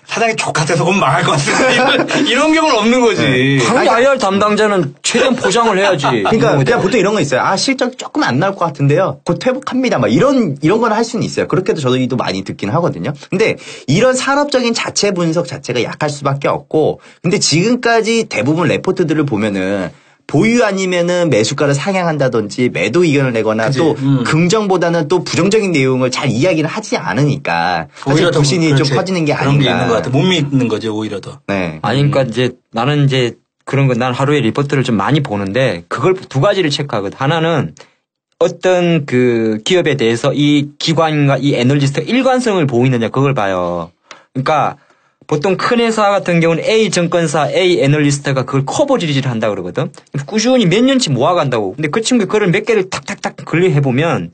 사장이 족같아서 그건 망할 것 같은데 이런 경우는 없는 거지. 당연히 IR 담당자는 최대한 포장을 해야지. 그러니까 그냥 보통 이런 거 있어요. 실적 조금 안 나올 것 같은데요. 곧 회복합니다. 막 이런 건 할 수는 있어요. 그렇게도 저도 많이 듣긴 하거든요. 근데 이런 산업적인 자체 분석 자체가 약할 수밖에 없고, 근데 지금까지 대부분 레포트들을 보면은 보유 아니면은 매수가를 상향한다든지 매도 의견을 내거나 또 긍정보다는 또 부정적인 내용을 잘 이야기를 하지 않으니까 오히려 불신이 좀 퍼지는 게 그런 아닌가. 게 있는 것 같아. 못 믿는 거지 오히려 더. 네. 아니, 그러니까 이제 나는 이제 그런 거 난 하루에 리포트를 좀 많이 보는데 그걸 두 가지를 체크하거든. 하나는 어떤 그 기업에 대해서 이 기관과 이 애널리스트가 일관성을 보이느냐 그걸 봐요. 그러니까 보통 큰 회사 같은 경우는 A 증권사, A 애널리스트가 그걸 커버리지를 한다 그러거든. 꾸준히 몇 년치 모아간다고. 근데 그 친구 그걸 몇 개를 탁탁탁 분리해보면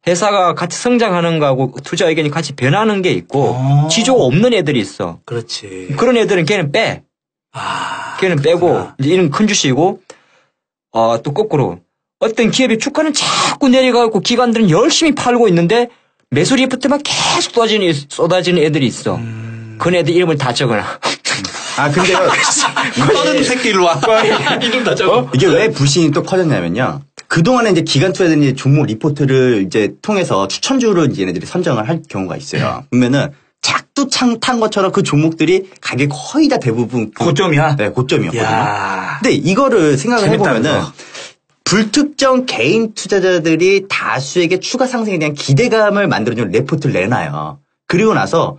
회사가 같이 성장하는 거하고 투자 의견이 같이 변하는 게 있고 지조가 없는 애들이 있어. 그렇지. 그런 애들은 걔는 빼. 걔는 빼고 이제 이런 큰 주식이고 또 거꾸로 어떤 기업의 주가는 자꾸 내려가고 기관들은 열심히 팔고 있는데 매수 리포트만 계속 쏟아지는 애들이 있어. 그 애들 이름을 다 적어놔. 근데요. 떠는 새끼 일로 와. 이름 다 적어. 이게 왜 불신이 또 커졌냐면요. 그동안에 이제 기관 투자자들이 종목 리포트를 이제 통해서 추천주를 이제 얘네들이 선정을 할 경우가 있어요. 그러면은 작두 탄 것처럼 그 종목들이 가격이 거의 다 대부분 고점이야? 네, 고점이었거든요. 야. 근데 이거를 생각을 재밌다, 해보면은 그거. 불특정 개인 투자자들이 다수에게 추가 상승에 대한 기대감을 만들어주는 레포트를 내놔요. 그리고 나서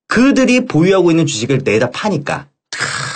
그들이 보유하고 있는 주식을 내다 파니까.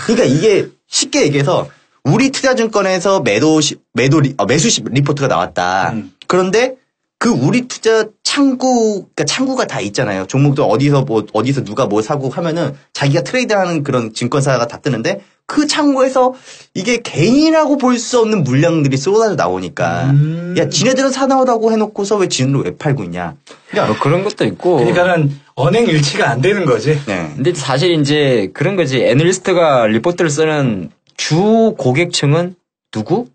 그러니까 이게 쉽게 얘기해서 우리 투자증권에서 매수 리포트가 나왔다. 그런데 그 우리 투자 그러니까 창구가 다 있잖아요. 종목도 어디서 누가 뭐 사고 하면은 자기가 트레이드하는 그런 증권사가 다 뜨는데 그 창구에서 이게 개인이라고 볼 수 없는 물량들이 쏟아져 나오니까 야 지네들은 사나오라고 해놓고서 왜 지네들은 왜 팔고 있냐. 뭐 그런 것도 있고. 그러니까는 언행 일치가 안 되는 거지. 네. 근데 사실 이제 그런 거지. 애널리스트가 리포트를 쓰는 주 고객층은 누구?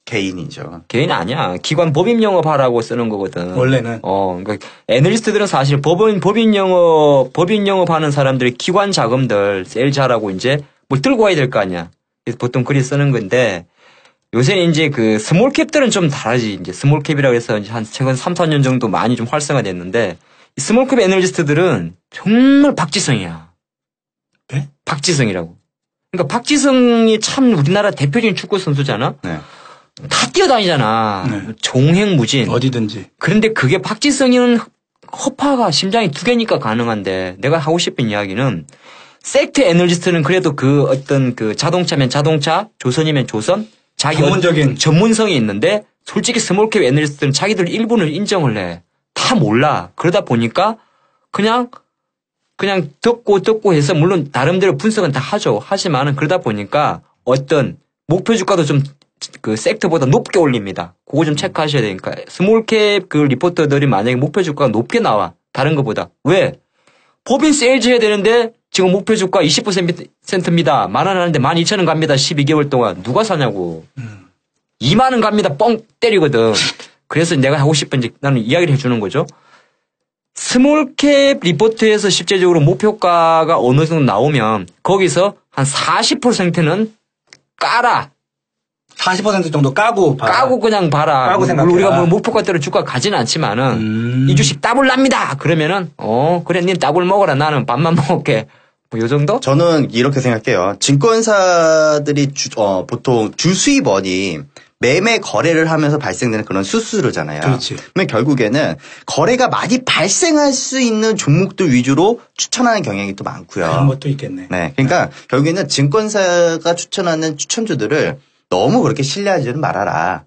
개인이죠. 개인 아니야. 기관 법인 영업하라고 쓰는 거거든. 원래는. 그러니까 애널리스트들은 사실 법인 영업하는 사람들이 기관 자금들 세일 잘하고 이제 뭘 들고 와야 될 거 아니야. 그래서 보통 글이 쓰는 건데 요새는 이제 그 스몰캡들은 좀 다르지. 이제 스몰캡이라고 해서 이제 한 최근 3, 4년 정도 많이 좀 활성화됐는데 이 스몰캡 애널리스트들은 정말 박지성이야. 네? 박지성이라고. 그러니까 박지성이 참 우리나라 대표적인 축구 선수잖아. 네. 다 뛰어다니잖아. 네. 종횡무진. 어디든지. 그런데 그게 박지성이는 허파가 심장이 2개니까 가능한데 내가 하고 싶은 이야기는 섹트 애널리스트는 그래도 그 어떤 그 자동차면 자동차, 조선이면 조선, 자기 전문적인 전문성이 있는데 솔직히 스몰캡 애널리스트는 자기들 일부는 인정을 해. 다 다 몰라. 그러다 보니까 그냥 듣고 해서 물론 나름대로 분석은 다 하죠. 하지만은 그러다 보니까 어떤 목표 주가도 좀 그 섹터보다 높게 올립니다. 그거 좀 체크하셔야 되니까. 스몰캡 그 리포터들이 만약에 목표 주가가 높게 나와. 다른 것보다. 왜? 법인 세일즈 해야 되는데 지금 목표 주가 20%입니다. 10,000원 하는데 12,000원 갑니다. 12개월 동안. 누가 사냐고. 2만 원 갑니다. 뻥 때리거든. 그래서 내가 하고 싶은 이제 나는 이야기를 해주는 거죠. 스몰캡 리포트에서 실제적으로 목표가가 어느 정도 나오면 거기서 한 40%는 깔아. 40% 정도 까고 봐라. 까고 그냥 봐라. 까고 생각해라. 우리가 뭐 목표가대로 주가 가지는 않지만은 이 주식 따블 납니다. 그러면은 그래 닌 따블 먹어라. 나는 밥만 먹을게. 뭐 요 정도? 저는 이렇게 생각해요. 증권사들이 보통 주수입원이 매매 거래를 하면서 발생되는 그런 수수료잖아요. 그렇지. 그러면 결국에는 거래가 많이 발생할 수 있는 종목들 위주로 추천하는 경향이 또 많고요. 그런 것도 있겠네. 네. 그러니까 결국에는 증권사가 추천하는 추천주들을 너무 그렇게 신뢰하지는 말아라.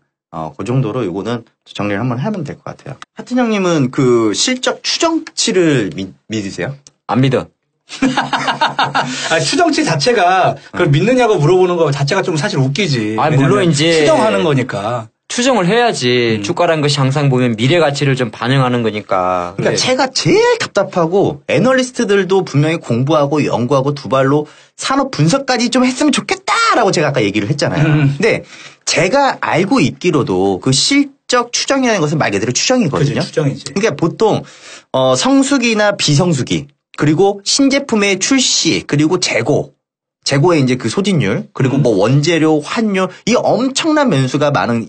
그 정도로 이거는 정리를 한번 하면 될 것 같아요. 하튼 형님은 그 실적 추정치를 믿으세요? 안 믿어. 추정치 자체가 그걸 믿느냐고 물어보는 거 자체가 좀 사실 웃기지. 물론 이제 추정하는 거니까. 추정을 해야지. 주가라는 것이 항상 보면 미래 가치를 좀 반영하는 거니까. 그러니까 제가 제일 답답하고 애널리스트들도 분명히 공부하고 연구하고 두 발로 산업 분석까지 좀 했으면 좋겠다라고 제가 아까 얘기를 했잖아요. 근데 제가 알고 있기로도 그 실적 추정이라는 것은 말 그대로 추정이거든요. 그치, 추정이지. 그러니까 보통 성수기나 비성수기 그리고 신제품의 출시 그리고 재고의 이제 그 소진율 그리고 뭐 원재료 환율 이 엄청난 변수가 많은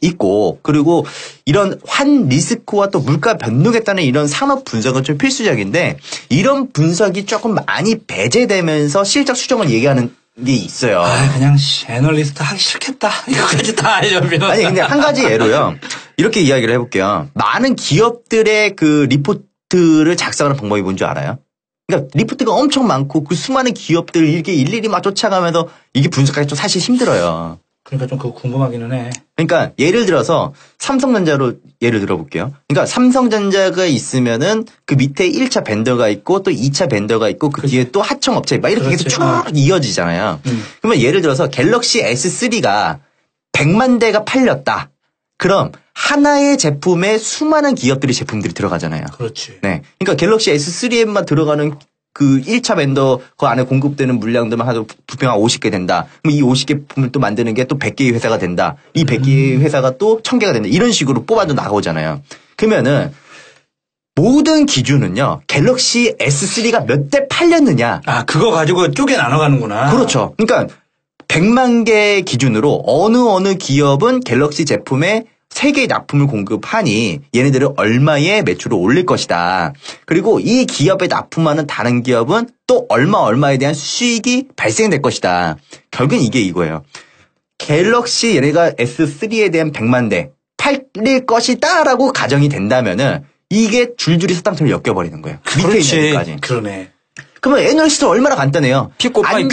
있고 그리고 이런 환 리스크와 또 물가 변동에 따른 이런 산업 분석은 좀 필수적인데 이런 분석이 조금 많이 배제되면서 실적 추정을 얘기하는 게 있어요. 그냥 애널리스트 하기 싫겠다. 이거까지 다 알려면. 아니 근데 한 가지 예로요. 이렇게 이야기를 해볼게요. 많은 기업들의 그 리포트를 작성하는 방법이 뭔지 알아요? 그러니까 리포트가 엄청 많고 그 수많은 기업들 이렇게 일일이 막 쫓아가면서 이게 분석하기 좀 사실 힘들어요. 그러니까 좀 그거 궁금하기는 해. 그러니까 예를 들어서 삼성전자로 예를 들어볼게요. 그러니까 삼성전자가 있으면은 그 밑에 1차 벤더가 있고 또 2차 벤더가 있고 그 뒤에 또 하청업체 막 이렇게 계속 쭉 이어지잖아요. 그러면 예를 들어서 갤럭시 S3가 100만 대가 팔렸다. 그럼 하나의 제품에 수많은 기업들이 제품들이 들어가잖아요. 그렇지. 네. 그러니까 갤럭시 S3에만 들어가는 그 1차 벤더 그 안에 공급되는 물량들만 하도 부평 한 50개 된다. 그럼 이 50개 품을 또 만드는 게 또 100개의 회사가 된다. 이 100개의 회사가 또 1000개가 된다. 이런 식으로 뽑아도 나가오잖아요. 그러면은 모든 기준은요. 갤럭시 S3가 몇 대 팔렸느냐. 그거 가지고 쪼개 나눠가는구나. 그렇죠. 그러니까 100만 개 기준으로 어느 기업은 갤럭시 제품에 3개의 납품을 공급하니 얘네들은 얼마의 매출을 올릴 것이다. 그리고 이 기업에 납품하는 다른 기업은 또 얼마에 대한 수익이 발생될 것이다. 결국은 이게 이거예요. 갤럭시 얘네가 S3에 대한 100만 대 팔릴 것이다 라고 가정이 된다면은 이게 줄줄이 사탕처럼 엮여버리는 거예요. 밑에 있는 것까지. 그러네. 그러면 애널리스트 얼마나 간단해요. 피 곱하기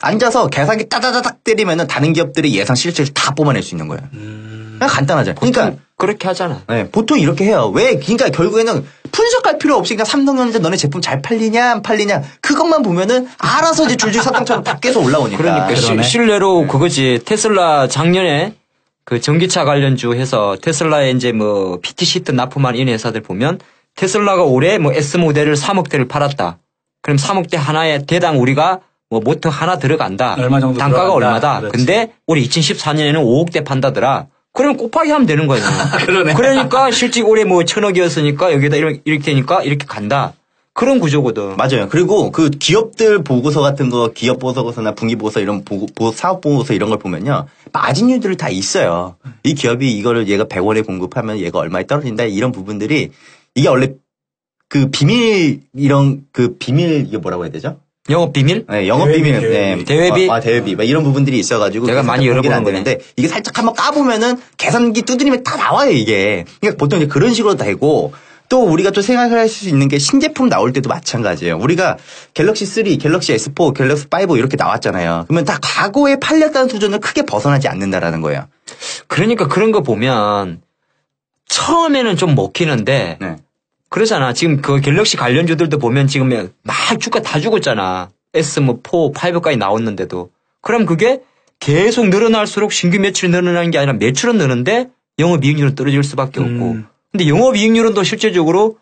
앉아서 계산기 따다다닥 때리면은 다른 기업들의 예상 실적을 다 뽑아낼 수 있는 거예요. 그냥 간단하죠. 그러니까 그렇게 하잖아. 네, 보통 이렇게 해요. 왜? 그러니까 결국에는 분석할 필요 없이 그냥 삼성전자 너네 제품 잘 팔리냐 안 팔리냐 그것만 보면은 알아서 이제 줄줄 사탕처럼 다 깨서 올라오니까. 그러니까 실내로 그거지. 테슬라 작년에 그 전기차 관련주 해서 테슬라에 이제 뭐 PT 시트 납품한 이런 회사들 보면 테슬라가 올해 뭐 S 모델을 3억 대를 팔았다. 그럼 3억 대 하나에 대당 우리가 뭐 모터 하나 들어간다. 얼마 정도 단가가 들어간다. 얼마다. 그렇지. 근데 올해 2014년에는 5억 대 판다더라. 그러면 곱하기 하면 되는 거예요. 그러네. 그러니까 실제 올해 뭐 1,000억이었으니까 여기다 이렇게 되니까 이렇게 간다. 그런 구조거든. 맞아요. 그리고 그 기업들 보고서 같은 거, 기업 보고서나 분기 보고서 이런 사업 보고서 이런 걸 보면요. 마진율들이 다 있어요. 이 기업이 이거를 얘가 100원에 공급하면 얘가 얼마에 떨어진다. 이런 부분들이 이게 원래 그 비밀 이게 뭐라고 해야 되죠? 영업 비밀? 네, 영업 비밀. 네. 대외비? 대외비. 막 이런 부분들이 있어가지고. 제가 많이 공개는 안 열어보는 되는데, 이게 살짝 한번 까보면은 계산기 두드리면 다 나와요, 이게. 그러니까 보통 이제 그런 식으로 되고, 또 우리가 또 생각할 수 있는 게 신제품 나올 때도 마찬가지예요. 우리가 갤럭시 3, 갤럭시 S4, 갤럭시 5 이렇게 나왔잖아요. 그러면 다 과거에 팔렸다는 수준을 크게 벗어나지 않는다라는 거예요. 그러니까 그런 거 보면 처음에는 좀 먹히는데 네. 그러잖아. 지금 그 갤럭시 관련주들도 보면 지금 막 주가 다 죽었잖아. S 뭐 4, 5까지 나왔는데도. 그럼 그게 계속 늘어날수록 신규 매출이 늘어나는 게 아니라 매출은 느는데 영업이익률은 떨어질 수밖에 없고. 근데 영업이익률은 또 실제적으로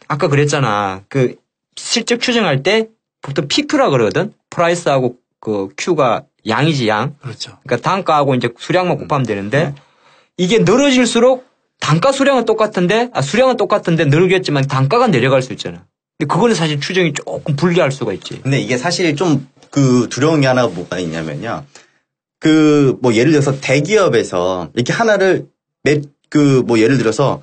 아까 그랬잖아. 그 실적 추정할 때 보통 PQ라 그러거든. 프라이스하고 그 Q가 양이지 양. 그렇죠. 그러니까 단가하고 이제 수량만 곱하면 되는데 이게 늘어질수록 단가 수량은 똑같은데 수량은 똑같은데 늘겠지만 단가가 내려갈 수 있잖아. 근데 그거는 사실 추정이 조금 불리할 수가 있지. 근데 이게 사실 좀 그 두려운 게 하나 뭐가 있냐면요. 그 뭐 예를 들어서 대기업에서 이렇게 하나를 뭐 예를 들어서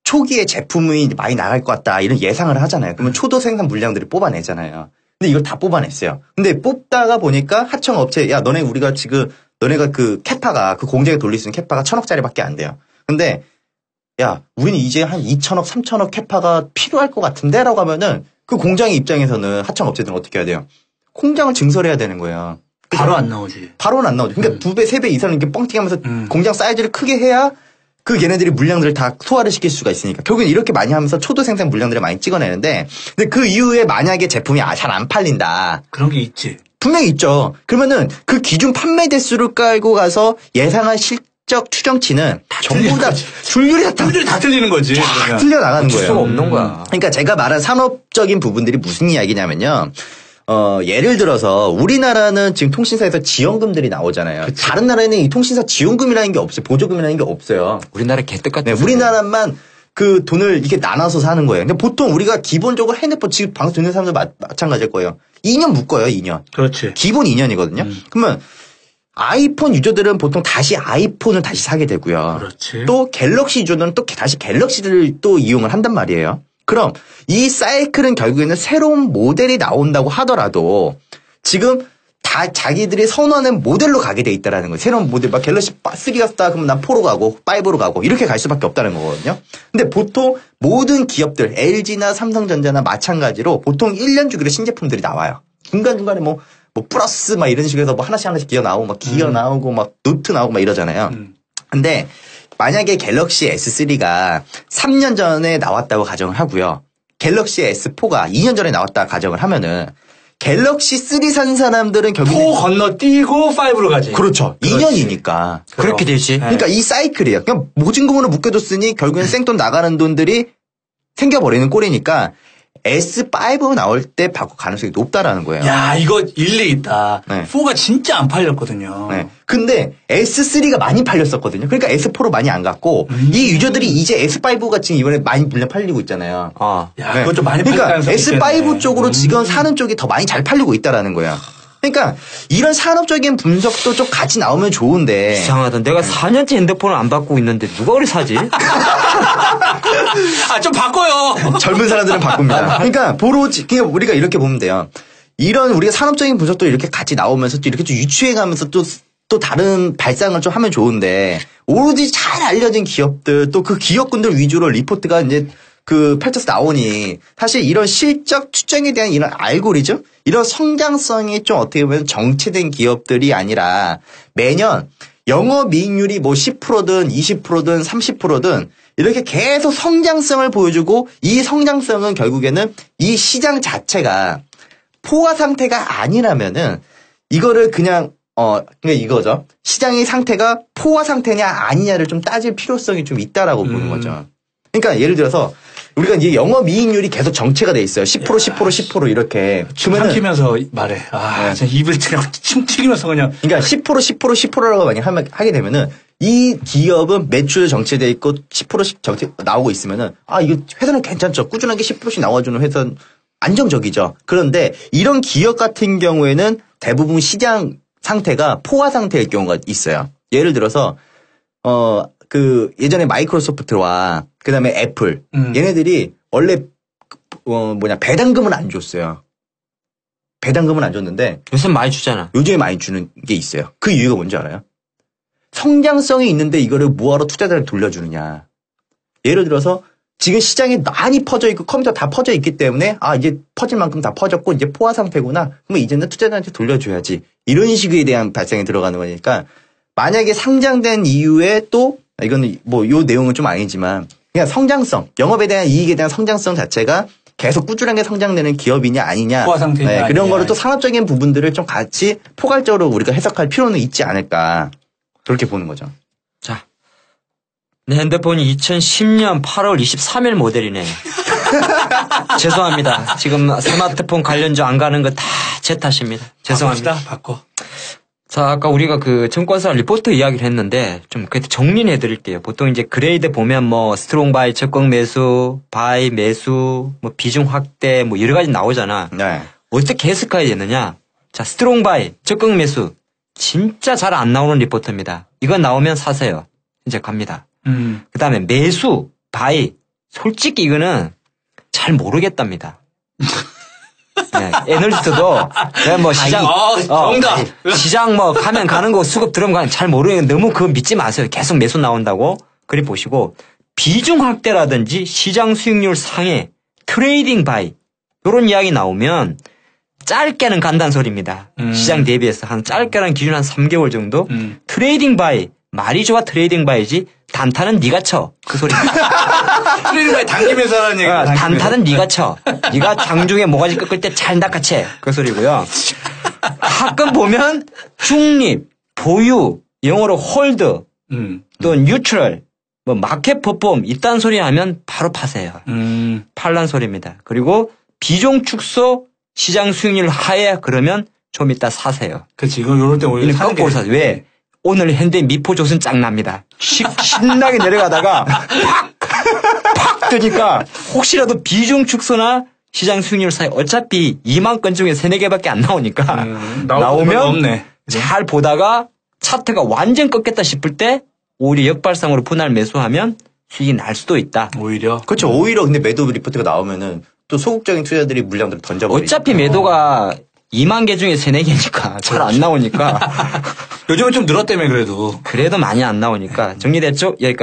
초기에 제품이 많이 나갈 것 같다 이런 예상을 하잖아요. 그러면 초도 생산 물량들을 뽑아내잖아요. 근데 이걸 다 뽑아냈어요. 근데 뽑다가 보니까 하청업체 야 너네가 그 캐파가 그 공장에 돌릴 수 있는 캐파가 1,000억짜리밖에 안 돼요. 근데 야 우리는 이제 한 2,000억 3,000억 캐파가 필요할 것 같은데 라고 하면은 그 공장의 입장에서는 하청업체들은 어떻게 해야 돼요? 공장을 증설해야 되는 거예요. 바로 안 나오지. 바로는 안 나오죠. 그러니까 2배, 3배 이상을 이렇게 뻥튀기하면서 공장 사이즈를 크게 해야 그 걔네들이 물량들을 다 소화를 시킬 수가 있으니까. 결국엔 이렇게 많이 하면서 초도 생산 물량들을 많이 찍어내는데 근데 그 이후에 만약에 제품이 잘 안 팔린다. 그런 게 있지. 분명히 있죠. 그러면은 그 기준 판매 대수를 깔고 가서 예상한 실적 추정치는 전부 다 줄줄이 다 틀리는 거지. 쫙 틀려 나가는 거예요. 수가 없는 거야. 그러니까 제가 말한 산업적인 부분들이 무슨 이야기냐면요. 예를 들어서 우리나라는 지금 통신사에서 지원금들이 나오잖아요. 그치. 다른 나라에는 이 통신사 지원금이라는 게 없어요. 보조금이라는 게 없어요. 우리나라 개떡 같은. 네, 우리나라만 그 돈을 이렇게 나눠서 사는 거예요. 근데 보통 우리가 기본적으로 핸드폰 지금 방송 듣는 사람들 마찬가지일 거예요. 2년 묶어요, 2년. 그렇지. 기본 2년이거든요. 그러면 아이폰 유저들은 보통 다시 아이폰을 다시 사게 되고요. 그렇지. 또 갤럭시 유저들은 또 다시 갤럭시를 또 이용을 한단 말이에요. 그럼 이 사이클은 결국에는 새로운 모델이 나온다고 하더라도 지금 다 자기들이 선호하는 모델로 가게 돼 있다라는 거예요. 새로운 모델, 막 갤럭시 3가 왔다 그러면 난 4로 가고 5로 가고 이렇게 갈 수밖에 없다는 거거든요. 근데 보통 모든 기업들, LG나 삼성전자나 마찬가지로 보통 1년 주기로 신제품들이 나와요. 중간중간에 뭐 플러스 막 이런 식으로 해서 뭐 하나씩 기어 나오고 막 기어 나오고 막 노트 나오고 막 이러잖아요. 근데 만약에 갤럭시 S3가 3년 전에 나왔다고 가정을 하고요. 갤럭시 S4가 2년 전에 나왔다 가정을 하면은 갤럭시 3 산 사람들은 결국에 4 건너뛰고 5로 가지. 그렇죠. 그렇지. 2년이니까. 그렇게 되지. 그러니까 이 사이클이에요. 그냥 모진금으로 묶여뒀으니 결국엔 생돈 나가는 돈들이 생겨버리는 꼴이니까 S5 나올 때 바꿀 가능성이 높다라는 거예요. 야, 이거 일리 있다. 네. 4가 진짜 안 팔렸거든요. 네. 근데 S3가 많이 팔렸었거든요. 그러니까 S4로 많이 안 갔고 이 유저들이 이제 S5가 지금 이번에 많이 물량 팔리고 있잖아요. 야, 네. 그거 좀 많이 팔릴 그러니까 가능성이 S5 있겠네. 쪽으로 지금 사는 쪽이 더 많이 잘 팔리고 있다라는 거예요. 그러니까 이런 산업적인 분석도 좀 같이 나오면 좋은데 이상하다. 내가 4년째 핸드폰을 안 바꾸고 있는데 누가 그리 사지? 좀 바꿔요. 젊은 사람들은 바꿉니다. 그러니까 그냥 우리가 이렇게 보면 돼요. 이런 우리가 산업적인 분석도 이렇게 같이 나오면서 또 이렇게 좀 유추해가면서 또 다른 발상을 좀 하면 좋은데 오로지 잘 알려진 기업들 또 그 기업군들 위주로 리포트가 이제 그 펼쳐서 나오니 사실 이런 실적 추정에 대한 이런 알고리즘 이런 성장성이 좀 어떻게 보면 정체된 기업들이 아니라 매년 영업이익률이 뭐 10%든 20%든 30%든 이렇게 계속 성장성을 보여주고 이 성장성은 결국에는 이 시장 자체가 포화 상태가 아니라면은 이거를 그냥 그러니까 이거죠. 시장의 상태가 포화 상태냐 아니냐를 좀 따질 필요성이 좀 있다라고 보는 거죠. 그러니까 예를 들어서 우리가 이제 영업이익률이 계속 정체가 돼 있어요. 10% 10% 10% 이렇게. 침 삼키면서 말해. 진짜 입을 그냥 침 튀기면서 그냥. 그러니까 10% 10% 10%라고 만약 하게 되면은 이 기업은 매출 정체돼 있고 10%씩 정체 나오고 있으면은 이거 회사는 괜찮죠. 꾸준하게 10%씩 나와주는 회사는 안정적이죠. 그런데 이런 기업 같은 경우에는 대부분 시장 상태가 포화 상태일 경우가 있어요. 예를 들어서 그 예전에 마이크로소프트와 그다음에 애플 얘네들이 원래 배당금은 안 줬어요. 배당금은 안 줬는데 요새 많이 주잖아. 요즘에 많이 주는 게 있어요. 그 이유가 뭔지 알아요? 성장성이 있는데 이거를 뭐하러 투자자를 돌려주느냐. 예를 들어서 지금 시장에 많이 퍼져 있고 컴퓨터 다 퍼져 있기 때문에 이제 퍼질 만큼 다 퍼졌고 이제 포화 상태구나. 그러면 이제는 투자자한테 돌려줘야지. 이런 식에 대한 발상이 들어가는 거니까 만약에 상장된 이후에 또 이거는 뭐 요 내용은 좀 아니지만 그냥 성장성, 영업에 대한 이익에 대한 성장성 자체가 계속 꾸준하게 성장되는 기업이냐 아니냐. 포화 상태냐. 네, 그런 아니냐. 거를 또 산업적인 부분들을 좀 같이 포괄적으로 우리가 해석할 필요는 있지 않을까. 그렇게 보는 거죠. 자. 내 핸드폰이 2010년 8월 23일 모델이네. 죄송합니다. 지금 스마트폰 관련주 안 가는 거 다 제 탓입니다. 죄송합니다. 바꿔. 자, 아까 우리가 그 증권사 리포트 이야기를 했는데 좀 그때 정리를 해드릴게요. 보통 이제 그레이드 보면 뭐 스트롱 바이, 적극 매수, 바이 매수, 뭐 비중 확대 뭐 여러 가지 나오잖아. 네. 어떻게 해석해야 되느냐? 자, 스트롱 바이, 적극 매수 진짜 잘 안 나오는 리포트입니다. 이거 나오면 사세요. 이제 갑니다. 그 다음에 매수, 바이 솔직히 이거는 잘 모르겠답니다. 네, 애널리스트도 내가 뭐 시장 정답. 시장 뭐 가면 가는 거 수급 들으면 가면 잘 모르겠는데 너무 그거 믿지 마세요. 계속 매수 나온다고 그리 보시고 비중 확대라든지 시장 수익률 상해 트레이딩 바이 이런 이야기 나오면 짧게는 간다는 소리입니다. 시장 대비해서 한 짧게는 기준 한 3개월 정도 트레이딩 바이 말이 좋아 트레이딩 바이지 단타는 네가 쳐 그 소리입니다. 트레이딩 바이 당기면서 하는 얘기야. 단타는 네가 쳐. 네가 장중에 모가지 꺾을 때 잘 낚아채. 그 소리고요. 가끔 보면 중립, 보유, 영어로 홀드, 또 뉴트럴, 뭐 마켓 퍼폼 이딴 소리 하면 바로 파세요. 팔란 소리입니다. 그리고 비중 축소, 시장 수익률 하해 그러면 좀 이따 사세요. 그치. 이거 요럴 때 오히려 사는 게. 거꾸로 사세요. 왜? 오늘 현대 미포 조선 짱 납니다. 신나게 내려가다가 팍 뜨니까 혹시라도 비중 축소나 시장 수익률 사이 어차피 2만 건 중에 3, 4개밖에 안 나오니까 나오면 없네. 잘 보다가 차트가 완전 꺾였다 싶을 때 오히려 역발상으로 분할 매수하면 수익이 날 수도 있다. 오히려. 그렇죠. 오히려 근데 매도 리포트가 나오면은 또 소극적인 투자자들이 물량들을 던져버리죠. 어차피 매도가 2만 개 중에 3, 4개니까 잘 안 나오니까 요즘은 좀 늘었다며 그래도. 그래도 많이 안 나오니까 정리됐죠? 여기까지.